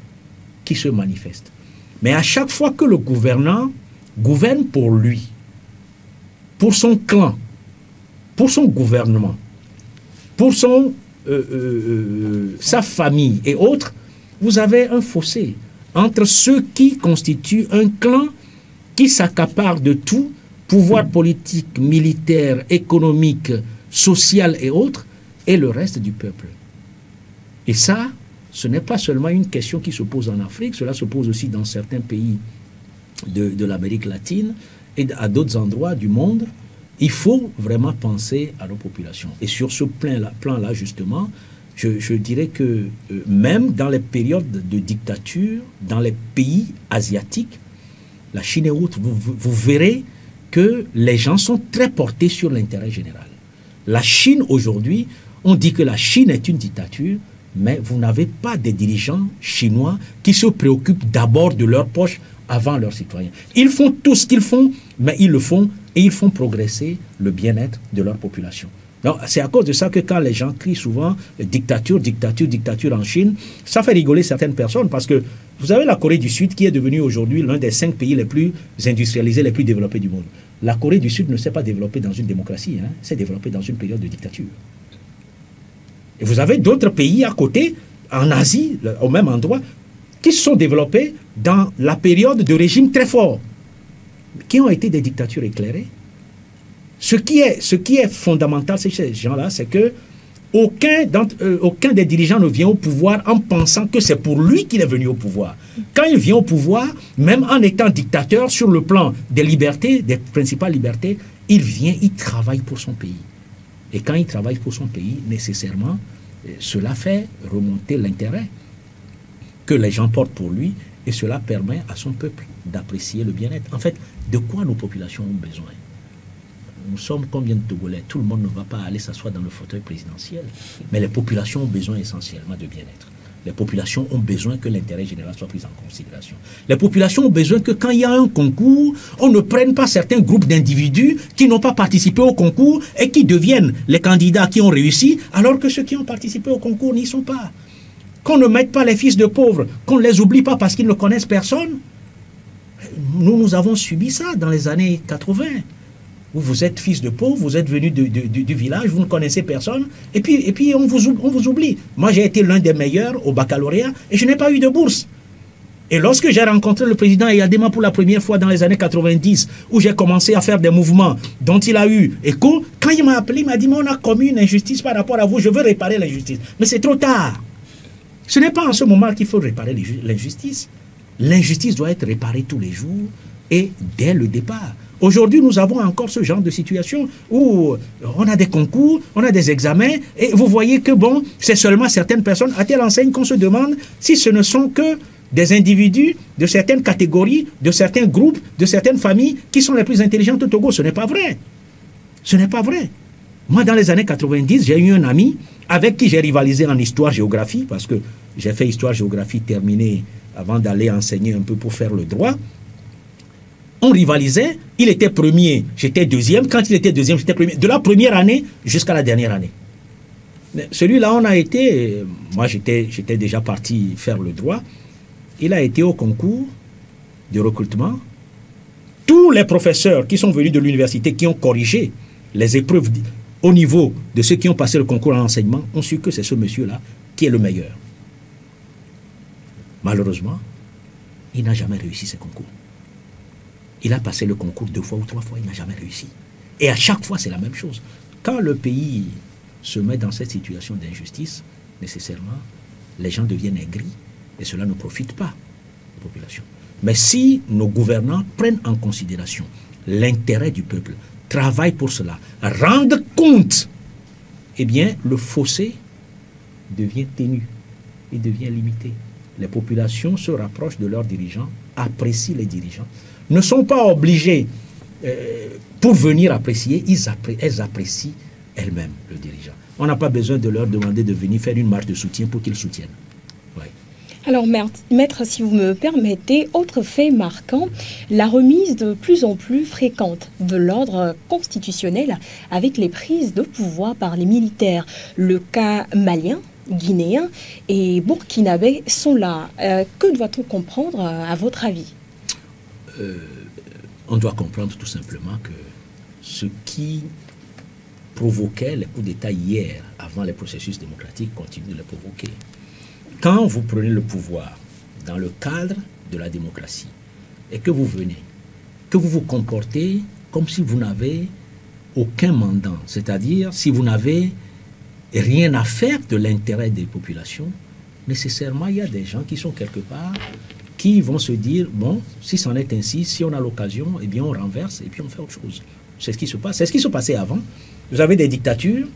qui se manifeste. Mais à chaque fois que le gouvernant gouverne pour lui, pour son clan, pour son gouvernement, pour sa famille et autres, vous avez un fossé entre ceux qui constituent un clan qui s'accapare de tout, pouvoir politique, militaire, économique, social et autres, et le reste du peuple. Et ça, ce n'est pas seulement une question qui se pose en Afrique, cela se pose aussi dans certains pays de l'Amérique latine et à d'autres endroits du monde. Il faut vraiment penser à nos populations. Et sur ce plan-là, justement, je dirais que même dans les périodes de dictature, dans les pays asiatiques, la Chine et autres, vous verrez que les gens sont très portés sur l'intérêt général. La Chine, aujourd'hui, on dit que la Chine est une dictature, mais vous n'avez pas des dirigeants chinois qui se préoccupent d'abord de leur poche avant leurs citoyens. Ils font tout ce qu'ils font, mais ils le font et ils font progresser le bien-être de leur population. C'est à cause de ça que quand les gens crient souvent dictature, dictature, dictature en Chine, ça fait rigoler certaines personnes parce que vous avez la Corée du Sud qui est devenue aujourd'hui l'un des 5 pays les plus industrialisés, les plus développés du monde. La Corée du Sud ne s'est pas développée dans une démocratie, s'est développée dans une période de dictature. Et vous avez d'autres pays à côté, en Asie, au même endroit, qui se sont développés dans la période de régime très fort, qui ont été des dictatures éclairées. Ce qui est fondamental chez ces gens-là, c'est que aucun des dirigeants ne vient au pouvoir en pensant que c'est pour lui qu'il est venu au pouvoir. Quand il vient au pouvoir, même en étant dictateur sur le plan des libertés, des principales libertés, il travaille pour son pays. Et quand il travaille pour son pays, nécessairement, cela fait remonter l'intérêt que les gens portent pour lui et cela permet à son peuple d'apprécier le bien-être. En fait, de quoi nos populations ont besoin? Nous sommes combien de Togolais? Tout le monde ne va pas aller s'asseoir dans le fauteuil présidentiel. Mais les populations ont besoin essentiellement de bien-être. Les populations ont besoin que l'intérêt général soit pris en considération. Les populations ont besoin que quand il y a un concours, on ne prenne pas certains groupes d'individus qui n'ont pas participé au concours et qui deviennent les candidats qui ont réussi, alors que ceux qui ont participé au concours n'y sont pas. Qu'on ne mette pas les fils de pauvres, qu'on ne les oublie pas parce qu'ils ne connaissent personne. Nous avons subi ça dans les années 80. Où vous êtes fils de pauvre, vous êtes venu du village, vous ne connaissez personne, et puis on vous oublie. Moi, j'ai été l'un des meilleurs au baccalauréat et je n'ai pas eu de bourse. Et lorsque j'ai rencontré le président Eyadema pour la première fois dans les années 90, où j'ai commencé à faire des mouvements dont il a eu écho, quand il m'a appelé, il m'a dit, mais on a commis une injustice par rapport à vous, je veux réparer l'injustice. Mais c'est trop tard. Ce n'est pas en ce moment qu'il faut réparer l'injustice. L'injustice doit être réparée tous les jours et dès le départ. Aujourd'hui, nous avons encore ce genre de situation où on a des concours, on a des examens, et vous voyez que, bon, c'est seulement certaines personnes, à telle enseigne qu'on se demande si ce ne sont que des individus de certaines catégories, de certains groupes, de certaines familles qui sont les plus intelligentes au Togo. Ce n'est pas vrai. Ce n'est pas vrai. Moi, dans les années 90, j'ai eu un ami avec qui j'ai rivalisé en histoire-géographie, parce que j'ai fait histoire-géographie terminée avant d'aller enseigner un peu pour faire le droit. On rivalisait, il était premier, j'étais deuxième. Quand il était deuxième, j'étais premier. De la première année jusqu'à la dernière année. Celui-là, on a été... Moi, j'étais déjà parti faire le droit. Il a été au concours de recrutement. Tous les professeurs qui sont venus de l'université, qui ont corrigé les épreuves au niveau de ceux qui ont passé le concours en enseignement, ont su que c'est ce monsieur-là qui est le meilleur. Malheureusement, il n'a jamais réussi ce concours. Il a passé le concours 2 fois ou 3 fois, il n'a jamais réussi. Et à chaque fois, c'est la même chose. Quand le pays se met dans cette situation d'injustice, nécessairement, les gens deviennent aigris et cela ne profite pas aux populations. Mais si nos gouvernants prennent en considération l'intérêt du peuple, travaillent pour cela, rendent compte, eh bien, le fossé devient ténu, il devient limité. Les populations se rapprochent de leurs dirigeants, apprécient les dirigeants, ne sont pas obligées pour venir apprécier, elles apprécient elles-mêmes le dirigeant. On n'a pas besoin de leur demander de venir faire une marche de soutien pour qu'ils soutiennent. Ouais. Alors, maître, si vous me permettez, autre fait marquant, la remise de plus en plus fréquente de l'ordre constitutionnel avec les prises de pouvoir par les militaires. Le cas malien, guinéen et burkinabé sont là. Que doit-on comprendre à votre avis? On doit comprendre tout simplement que ce qui provoquait les coups d'État hier, avant les processus démocratiques, continue de les provoquer. Quand vous prenez le pouvoir dans le cadre de la démocratie et que vous venez, que vous vous comportez comme si vous n'avez aucun mandat, c'est-à-dire si vous n'avez rien à faire de l'intérêt des populations, nécessairement il y a des gens qui sont quelque part qui vont se dire, bon, si c'en est ainsi, si on a l'occasion, eh bien on renverse et puis on fait autre chose. C'est ce qui se passe. C'est ce qui se passait avant. Vous avez des dictatures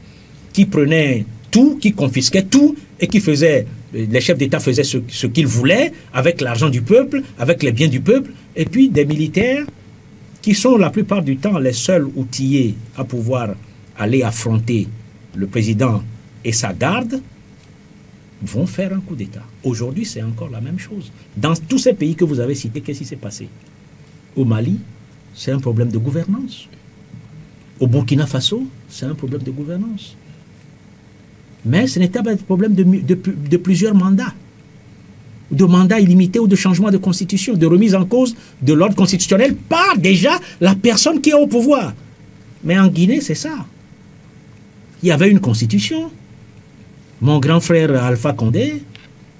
qui prenaient tout, qui confisquaient tout et qui faisaient, les chefs d'État faisaient ce qu'ils voulaient avec l'argent du peuple, avec les biens du peuple, et puis des militaires qui sont la plupart du temps les seuls outillés à pouvoir aller affronter le président et sa garde, vont faire un coup d'État. Aujourd'hui, c'est encore la même chose. Dans tous ces pays que vous avez cités, qu'est-ce qui s'est passé? Au Mali, c'est un problème de gouvernance. Au Burkina Faso, c'est un problème de gouvernance. Mais ce n'était pas un problème de plusieurs mandats, de mandats illimités ou de changement de constitution, de remise en cause de l'ordre constitutionnel par déjà la personne qui est au pouvoir. Mais en Guinée, c'est ça. Il y avait une constitution. Mon grand frère Alpha Condé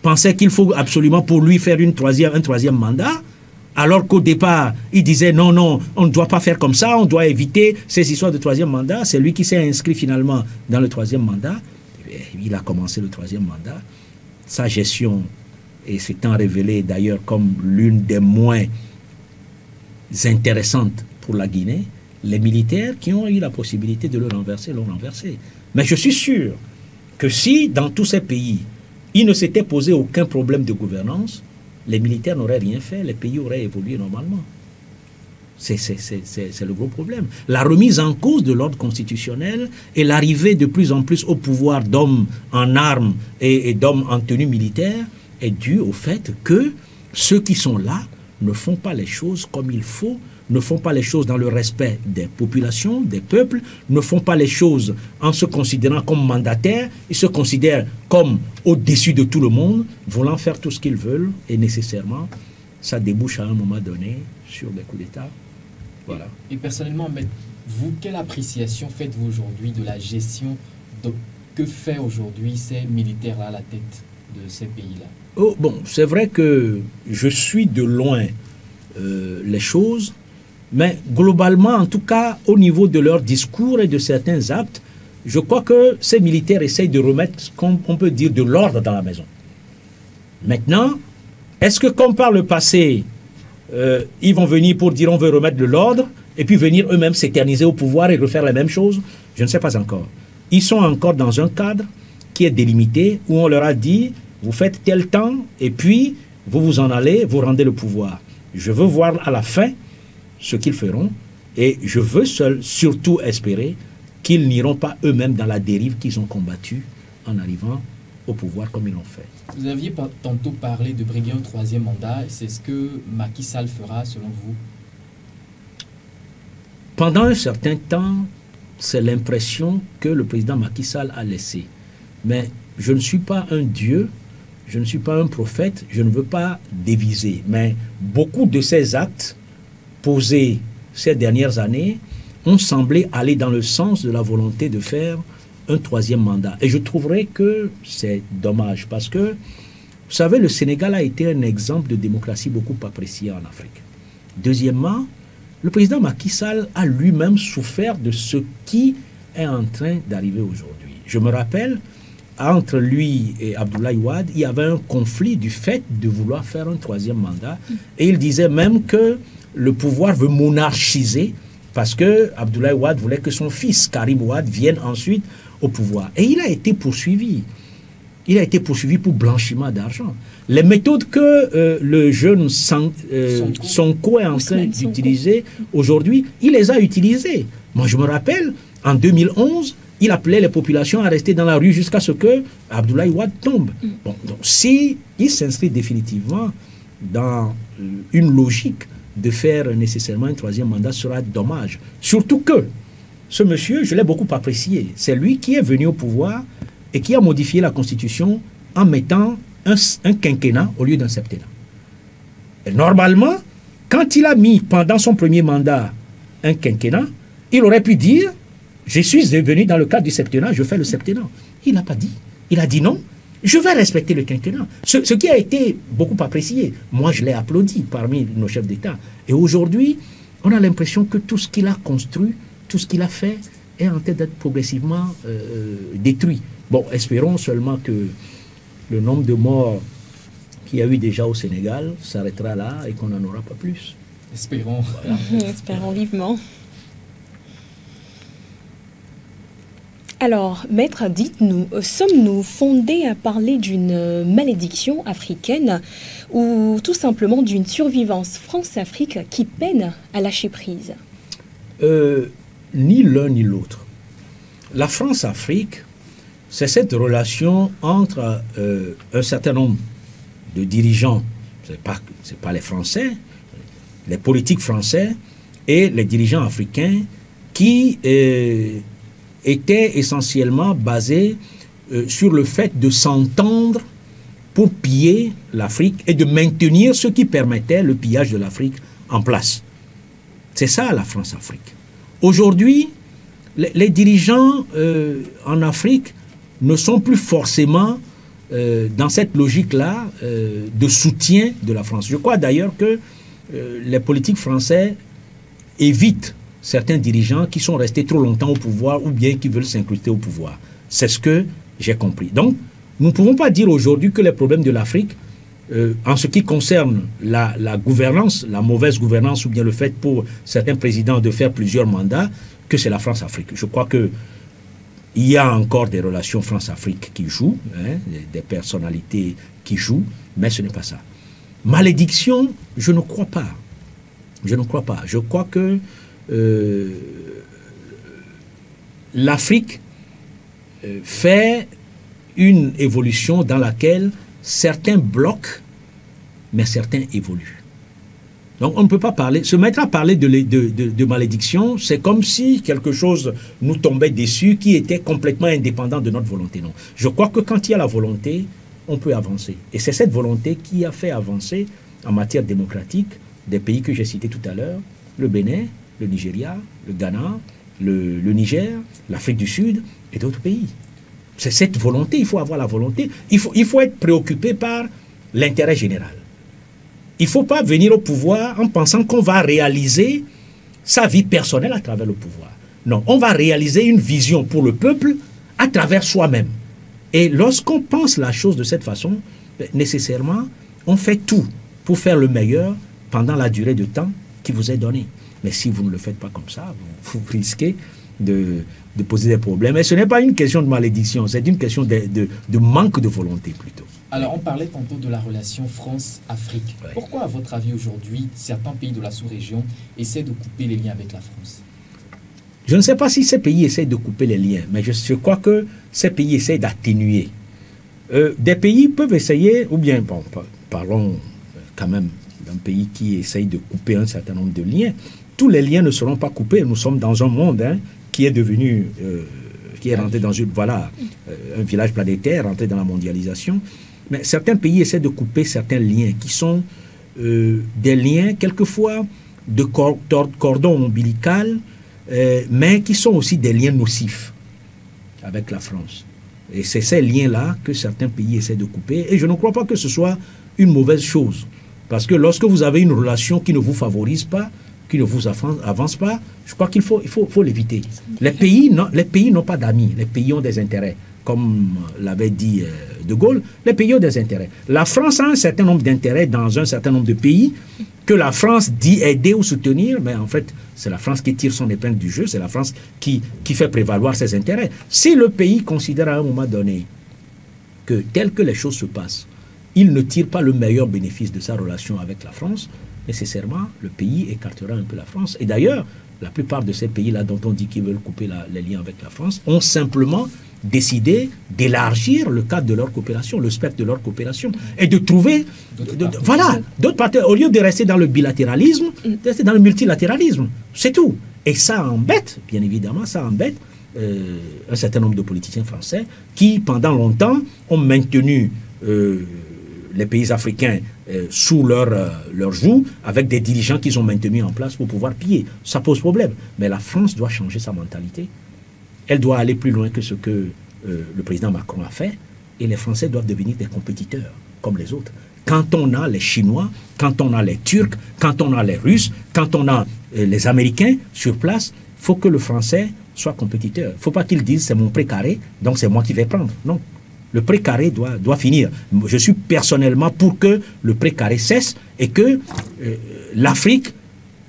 pensait qu'il faut absolument pour lui faire un troisième mandat, alors qu'au départ, il disait non, non, on ne doit pas faire comme ça, on doit éviter ces histoires de troisième mandat. C'est lui qui s'est inscrit finalement dans le troisième mandat. Il a commencé le troisième mandat. Sa gestion s'étant révélée d'ailleurs comme l'une des moins intéressantes pour la Guinée, les militaires qui ont eu la possibilité de le renverser l'ont renversé. Mais je suis sûr que si dans tous ces pays, il ne s'était posé aucun problème de gouvernance, les militaires n'auraient rien fait, les pays auraient évolué normalement. C'est le gros problème. La remise en cause de l'ordre constitutionnel et l'arrivée de plus en plus au pouvoir d'hommes en armes et d'hommes en tenue militaire est due au fait que ceux qui sont là ne font pas les choses comme il faut, ne font pas les choses dans le respect des populations, des peuples, ne font pas les choses en se considérant comme mandataires, ils se considèrent comme au-dessus de tout le monde, voulant faire tout ce qu'ils veulent, et nécessairement, ça débouche à un moment donné sur des coups d'État. Voilà. Et personnellement, mais vous, quelle appréciation faites-vous aujourd'hui de la gestion que fait aujourd'hui ces militaires-là à la tête de ces pays-là? Oh, bon, c'est vrai que je suis de loin les choses, mais globalement, en tout cas, au niveau de leur discours et de certains actes, je crois que ces militaires essayent de remettre, comme on peut dire, de l'ordre dans la maison. Maintenant, est-ce que comme par le passé, ils vont venir pour dire on veut remettre de l'ordre et puis venir eux-mêmes s'éterniser au pouvoir et refaire la même chose? Je ne sais pas encore. Ils sont encore dans un cadre qui est délimité où on leur a dit vous faites tel temps et puis vous vous en allez, vous rendez le pouvoir. Je veux voir à la fin ce qu'ils feront et je veux surtout espérer qu'ils n'iront pas eux-mêmes dans la dérive qu'ils ont combattue en arrivant au pouvoir comme ils l'ont fait. Vous aviez tantôt parlé de briguer un troisième mandat. C'est ce que Macky Sall fera selon vous? Pendant un certain temps, c'est l'impression que le président Macky Sall a laissée. Mais je ne suis pas un dieu, je ne suis pas un prophète, je ne veux pas déviser. Mais beaucoup de ces actes posés ces dernières années ont semblé aller dans le sens de la volonté de faire un troisième mandat. Et je trouverais que c'est dommage parce que, vous savez, le Sénégal a été un exemple de démocratie beaucoup apprécié en Afrique. Deuxièmement, le président Macky Sall a lui-même souffert de ce qui est en train d'arriver aujourd'hui. Je me rappelle, entre lui et Abdoulaye Wade, il y avait un conflit du fait de vouloir faire un troisième mandat. Et il disait même que le pouvoir veut monarchiser parce que Abdoulaye Wade voulait que son fils, Karim Wade, vienne ensuite au pouvoir. Et il a été poursuivi. Il a été poursuivi pour blanchiment d'argent. Les méthodes que le jeune Sonko est en train d'utiliser aujourd'hui, il les a utilisées. Moi, je me rappelle, en 2011, il appelait les populations à rester dans la rue jusqu'à ce que Abdoulaye Wade tombe. Bon, donc, si il s'inscrit définitivement dans une logique de faire nécessairement un troisième mandat, sera dommage. Surtout que ce monsieur, je l'ai beaucoup apprécié. C'est lui qui est venu au pouvoir et qui a modifié la Constitution en mettant un quinquennat au lieu d'un septennat. Et normalement, quand il a mis pendant son premier mandat un quinquennat, il aurait pu dire « Je suis venu dans le cadre du septennat, je fais le septennat ». Il n'a pas dit. Il a dit non, je vais respecter le quinquennat. Ce qui a été beaucoup apprécié. Moi, je l'ai applaudi parmi nos chefs d'État. Et aujourd'hui, on a l'impression que tout ce qu'il a construit, tout ce qu'il a fait est en train d'être progressivement détruit. Bon, espérons seulement que le nombre de morts qu'il y a eu déjà au Sénégal s'arrêtera là et qu'on n'en aura pas plus. Espérons. Voilà. Espérons vivement. Alors, maître, dites-nous, sommes-nous fondés à parler d'une malédiction africaine ou tout simplement d'une survivance France-Afrique qui peine à lâcher prise? Ni l'un ni l'autre. La France-Afrique, c'est cette relation entre un certain nombre de dirigeants, c'est pas les Français, les politiques français et les dirigeants africains qui était essentiellement basé sur le fait de s'entendre pour piller l'Afrique et de maintenir ce qui permettait le pillage de l'Afrique en place. C'est ça la France-Afrique. Aujourd'hui, les dirigeants en Afrique ne sont plus forcément dans cette logique-là de soutien de la France. Je crois d'ailleurs que les politiques français évitent certains dirigeants qui sont restés trop longtemps au pouvoir ou bien qui veulent s'incruster au pouvoir. C'est ce que j'ai compris. Donc, nous ne pouvons pas dire aujourd'hui que les problèmes de l'Afrique, en ce qui concerne la gouvernance, la mauvaise gouvernance ou bien le fait pour certains présidents de faire plusieurs mandats, que c'est la France-Afrique. Je crois qu'il y a encore des relations France-Afrique qui jouent, hein, des personnalités qui jouent, mais ce n'est pas ça. Malédiction, je ne crois pas. Je ne crois pas. Je crois que l'Afrique fait une évolution dans laquelle certains bloquent, mais certains évoluent. Donc on ne peut pas parler, se mettre à parler de malédiction, c'est comme si quelque chose nous tombait dessus qui était complètement indépendant de notre volonté. Non. Je crois que quand il y a la volonté, on peut avancer. Et c'est cette volonté qui a fait avancer en matière démocratique des pays que j'ai cités tout à l'heure, le Bénin, le Nigeria, le Ghana, le Niger, l'Afrique du Sud et d'autres pays. C'est cette volonté, il faut avoir la volonté. Il faut être préoccupé par l'intérêt général. Il ne faut pas venir au pouvoir en pensant qu'on va réaliser sa vie personnelle à travers le pouvoir. Non, on va réaliser une vision pour le peuple à travers soi-même. Et lorsqu'on pense la chose de cette façon, nécessairement, on fait tout pour faire le meilleur pendant la durée de temps qui vous est donnée. Mais si vous ne le faites pas comme ça, vous risquez de poser des problèmes. Et ce n'est pas une question de malédiction, c'est une question de manque de volonté plutôt. Alors, on parlait tantôt de la relation France-Afrique. Ouais. Pourquoi, à votre avis, aujourd'hui, certains pays de la sous-région essaient de couper les liens avec la France? Je ne sais pas si ces pays essaient de couper les liens, mais je crois que ces pays essaient d'atténuer. Des pays peuvent essayer, ou bien, bon, parlons quand même d'un pays qui essaye de couper un certain nombre de liens. Tous les liens ne seront pas coupés. Nous sommes dans un monde qui est devenu, qui est rentré dans un village planétaire, rentré dans la mondialisation. Mais certains pays essaient de couper certains liens qui sont des liens, quelquefois, de cordon ombilical, mais qui sont aussi des liens nocifs avec la France. Et c'est ces liens-là que certains pays essaient de couper. Et je ne crois pas que ce soit une mauvaise chose. Parce que lorsque vous avez une relation qui ne vous favorise pas, qui ne vous avance pas, je crois qu'il faut l'éviter. Les pays n'ont pas d'amis, les pays ont des intérêts. Comme l'avait dit De Gaulle, les pays ont des intérêts. La France a un certain nombre d'intérêts dans un certain nombre de pays que la France dit aider ou soutenir, mais en fait, c'est la France qui tire son épingle du jeu, c'est la France qui fait prévaloir ses intérêts. Si le pays considère à un moment donné que tel que les choses se passent, il ne tire pas le meilleur bénéfice de sa relation avec la France, nécessairement, le pays écartera un peu la France. Et d'ailleurs, la plupart de ces pays-là dont on dit qu'ils veulent couper les liens avec la France ont simplement décidé d'élargir le cadre de leur coopération, le spectre de leur coopération, et de trouver d'autres partenaires. Au lieu de rester dans le bilatéralisme, de rester dans le multilatéralisme. C'est tout. Et ça embête, bien évidemment, ça embête un certain nombre de politiciens français qui, pendant longtemps, ont maintenu les pays africains sous leur joug, avec des dirigeants qu'ils ont maintenus en place pour pouvoir piller. Ça pose problème. Mais la France doit changer sa mentalité. Elle doit aller plus loin que ce que le président Macron a fait. Et les Français doivent devenir des compétiteurs, comme les autres. Quand on a les Chinois, quand on a les Turcs, quand on a les Russes, quand on a les Américains sur place, il faut que le Français soit compétiteur. Il ne faut pas qu'il dise c'est mon précaré, donc c'est moi qui vais prendre. Non. Le précaré doit finir. Je suis personnellement pour que le précaré cesse et que l'Afrique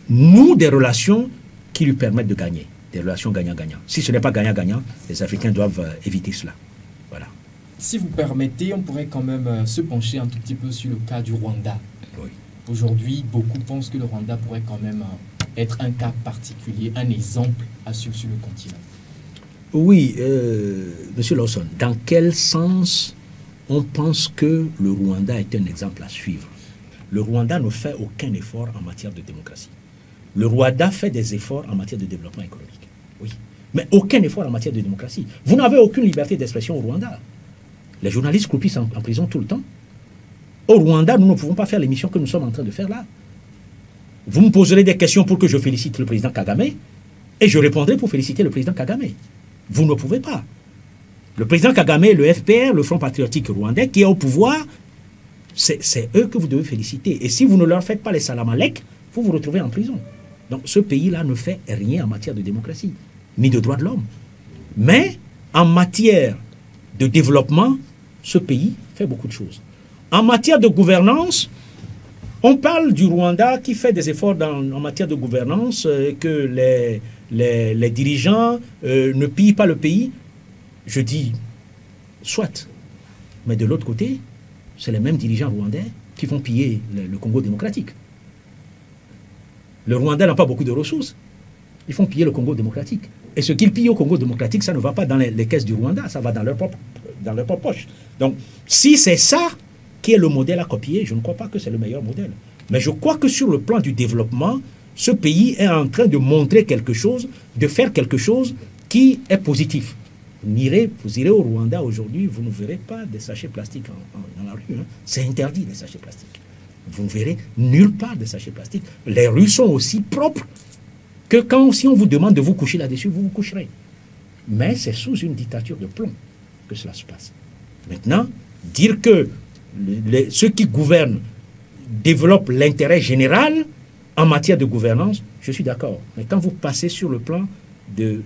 noue des relations qui lui permettent de gagner. Des relations gagnant-gagnant. Si ce n'est pas gagnant-gagnant, les Africains doivent éviter cela. Voilà. Si vous permettez, on pourrait quand même se pencher un tout petit peu sur le cas du Rwanda. Oui. Aujourd'hui, beaucoup pensent que le Rwanda pourrait quand même être un cas particulier, un exemple à suivre sur le continent. Oui, Monsieur Lawson, dans quel sens on pense que le Rwanda est un exemple à suivre? Le Rwanda ne fait aucun effort en matière de démocratie. Le Rwanda fait des efforts en matière de développement économique. Oui. Mais aucun effort en matière de démocratie. Vous n'avez aucune liberté d'expression au Rwanda. Les journalistes croupissent en prison tout le temps. Au Rwanda, nous ne pouvons pas faire l'émission que nous sommes en train de faire là. Vous me poserez des questions pour que je félicite le président Kagame, et je répondrai pour féliciter le président Kagame. Vous ne pouvez pas. Le président Kagame, le FPR, le Front patriotique rwandais, qui est au pouvoir, c'est eux que vous devez féliciter. Et si vous ne leur faites pas les salamalek, vous vous retrouvez en prison. Donc ce pays-là ne fait rien en matière de démocratie, ni de droits de l'homme. Mais en matière de développement, ce pays fait beaucoup de choses. En matière de gouvernance, on parle du Rwanda qui fait des efforts en matière de gouvernance, que les dirigeants ne pillent pas le pays. Je dis, soit. Mais de l'autre côté, c'est les mêmes dirigeants rwandais qui vont piller le Congo démocratique. Le Rwanda n'a pas beaucoup de ressources. Ils font piller le Congo démocratique. Et ce qu'ils pillent au Congo démocratique, ça ne va pas dans les caisses du Rwanda, ça va dans leur propre poche. Donc, si c'est ça qui est le modèle à copier, je ne crois pas que c'est le meilleur modèle. Mais je crois que sur le plan du développement, ce pays est en train de montrer quelque chose, de faire quelque chose qui est positif. Vous irez au Rwanda aujourd'hui, vous ne verrez pas des sachets plastiques dans la rue. Hein. C'est interdit, les sachets plastiques. Vous ne verrez nulle part des sachets plastiques. Les rues sont aussi propres que si on vous demande de vous coucher là-dessus, vous vous coucherez. Mais c'est sous une dictature de plomb que cela se passe. Maintenant, dire que ceux qui gouvernent développent l'intérêt général en matière de gouvernance, je suis d'accord. Mais quand vous passez sur le plan de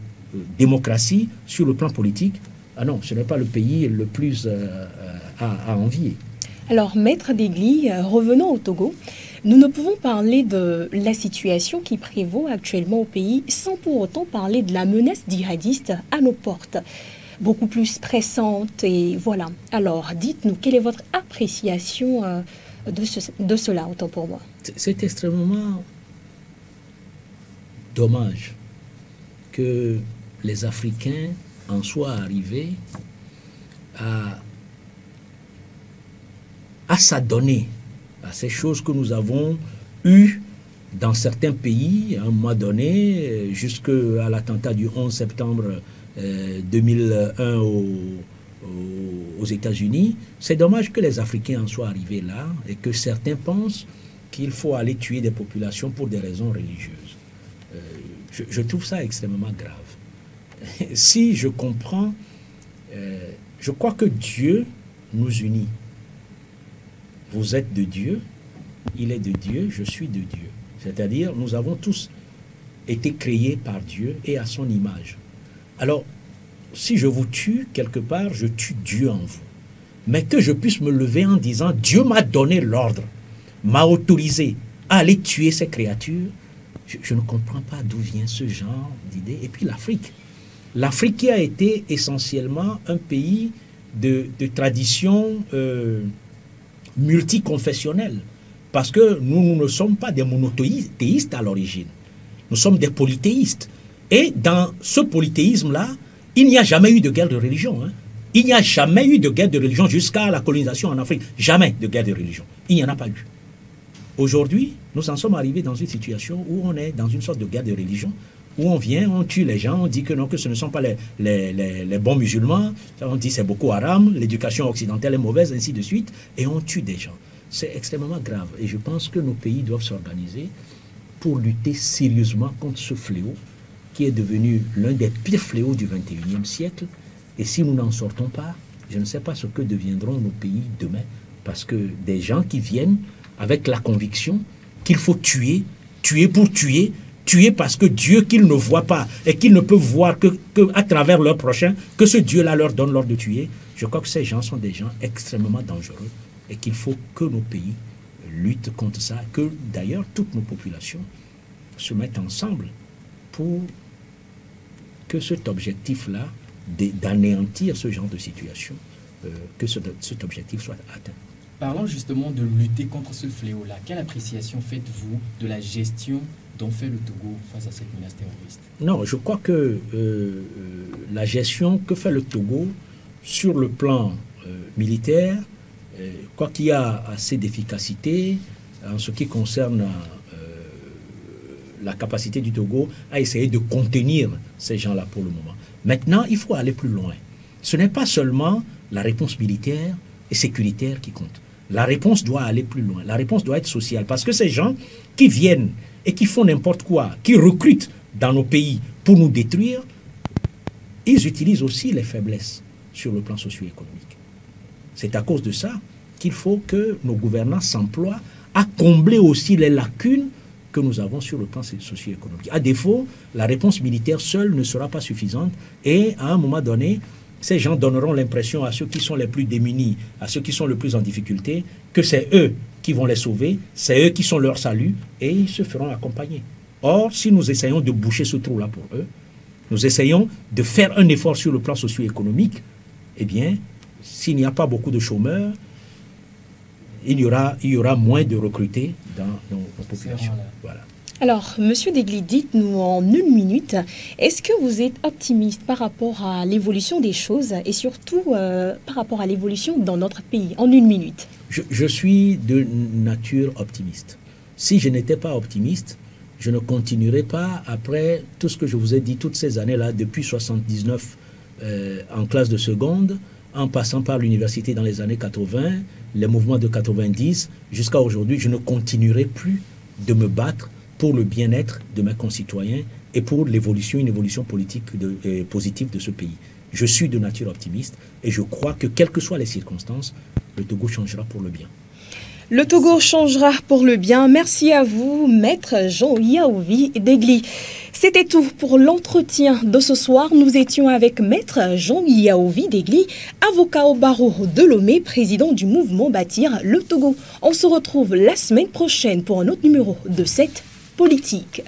démocratie, sur le plan politique, ah non, ce n'est pas le pays le plus à envier. Alors, Maître Degli, revenons au Togo. Nous ne pouvons parler de la situation qui prévaut actuellement au pays sans pour autant parler de la menace djihadiste à nos portes. Beaucoup plus pressante et voilà. Alors, dites-nous, quelle est votre appréciation de cela, autant pour moi? C'est extrêmement dommage que les Africains en soient arrivés à s'adonner à ces choses que nous avons eues dans certains pays, à un moment donné, jusqu'à l'attentat du 11 septembre 2001 aux États-Unis. C'est dommage que les Africains en soient arrivés là et que certains pensent qu'il faut aller tuer des populations pour des raisons religieuses. Je trouve ça extrêmement grave. Si je comprends, je crois que Dieu nous unit. Vous êtes de Dieu, il est de Dieu, je suis de Dieu. C'est-à-dire, nous avons tous été créés par Dieu et à son image. Alors, si je vous tue, quelque part, je tue Dieu en vous. Mais que je puisse me lever en disant, Dieu m'a donné l'ordre, m'a autorisé à aller tuer ces créatures, je ne comprends pas d'où vient ce genre d'idée. Et puis l'Afrique. L'Afrique qui a été essentiellement un pays de tradition multiconfessionnelle. Parce que nous ne sommes pas des monothéistes à l'origine. Nous sommes des polythéistes. Et dans ce polythéisme-là, il n'y a jamais eu de guerre de religion. Hein. Il n'y a jamais eu de guerre de religion jusqu'à la colonisation en Afrique. Jamais de guerre de religion. Il n'y en a pas eu. Aujourd'hui, nous en sommes arrivés dans une situation où on est dans une sorte de guerre de religion, où on vient, on tue les gens, on dit que non, que ce ne sont pas les bons musulmans, on dit c'est Boko Haram, l'éducation occidentale est mauvaise, ainsi de suite, et on tue des gens. C'est extrêmement grave. Et je pense que nos pays doivent s'organiser pour lutter sérieusement contre ce fléau qui est devenu l'un des pires fléaux du XXIe siècle. Et si nous n'en sortons pas, je ne sais pas ce que deviendront nos pays demain. Parce que des gens qui viennent avec la conviction qu'il faut tuer, tuer pour tuer, tuer parce que Dieu qu'ils ne voient pas et qu'ils ne peuvent voir que à travers leur prochain, que ce Dieu-là leur donne l'ordre de tuer, je crois que ces gens sont des gens extrêmement dangereux et qu'il faut que nos pays luttent contre ça, que d'ailleurs toutes nos populations se mettent ensemble pour que cet objectif-là, d'anéantir ce genre de situation, que cet objectif soit atteint. Parlons justement de lutter contre ce fléau-là. Quelle appréciation faites-vous de la gestion dont fait le Togo face à cette menace terroriste? Non, je crois que la gestion que fait le Togo sur le plan militaire, quoi qu'il y a assez d'efficacité en ce qui concerne la capacité du Togo à essayer de contenir ces gens-là pour le moment. Maintenant, il faut aller plus loin. Ce n'est pas seulement la réponse militaire et sécuritaire qui compte. La réponse doit aller plus loin. La réponse doit être sociale. Parce que ces gens qui viennent et qui font n'importe quoi, qui recrutent dans nos pays pour nous détruire, ils utilisent aussi les faiblesses sur le plan socio-économique. C'est à cause de ça qu'il faut que nos gouvernants s'emploient à combler aussi les lacunes que nous avons sur le plan socio-économique. À défaut, la réponse militaire seule ne sera pas suffisante et à un moment donné, ces gens donneront l'impression à ceux qui sont les plus démunis, à ceux qui sont le plus en difficulté, que c'est eux qui vont les sauver, c'est eux qui sont leur salut et ils se feront accompagner. Or, si nous essayons de boucher ce trou-là pour eux, nous essayons de faire un effort sur le plan socio-économique, eh bien, s'il n'y a pas beaucoup de chômeurs, il y aura moins de recrutés dans nos populations. Voilà. Alors, Monsieur Degli, dites-nous en une minute, est-ce que vous êtes optimiste par rapport à l'évolution des choses et surtout par rapport à l'évolution dans notre pays? En une minute. Je suis de nature optimiste. Si je n'étais pas optimiste, je ne continuerai pas après tout ce que je vous ai dit toutes ces années-là, depuis 1979 en classe de seconde, en passant par l'université dans les années 80, les mouvements de 90, jusqu'à aujourd'hui, je ne continuerai plus de me battre pour le bien-être de mes concitoyens et pour une évolution politique positive de ce pays. Je suis de nature optimiste et je crois que, quelles que soient les circonstances, le Togo changera pour le bien. Le Togo changera pour le bien. Merci à vous, Maître Jean-Yaovi Degli. C'était tout pour l'entretien de ce soir. Nous étions avec Maître Jean-Yaovi Degli, avocat au barreau de Lomé, président du mouvement Bâtir le Togo. On se retrouve la semaine prochaine pour un autre numéro de cette politique.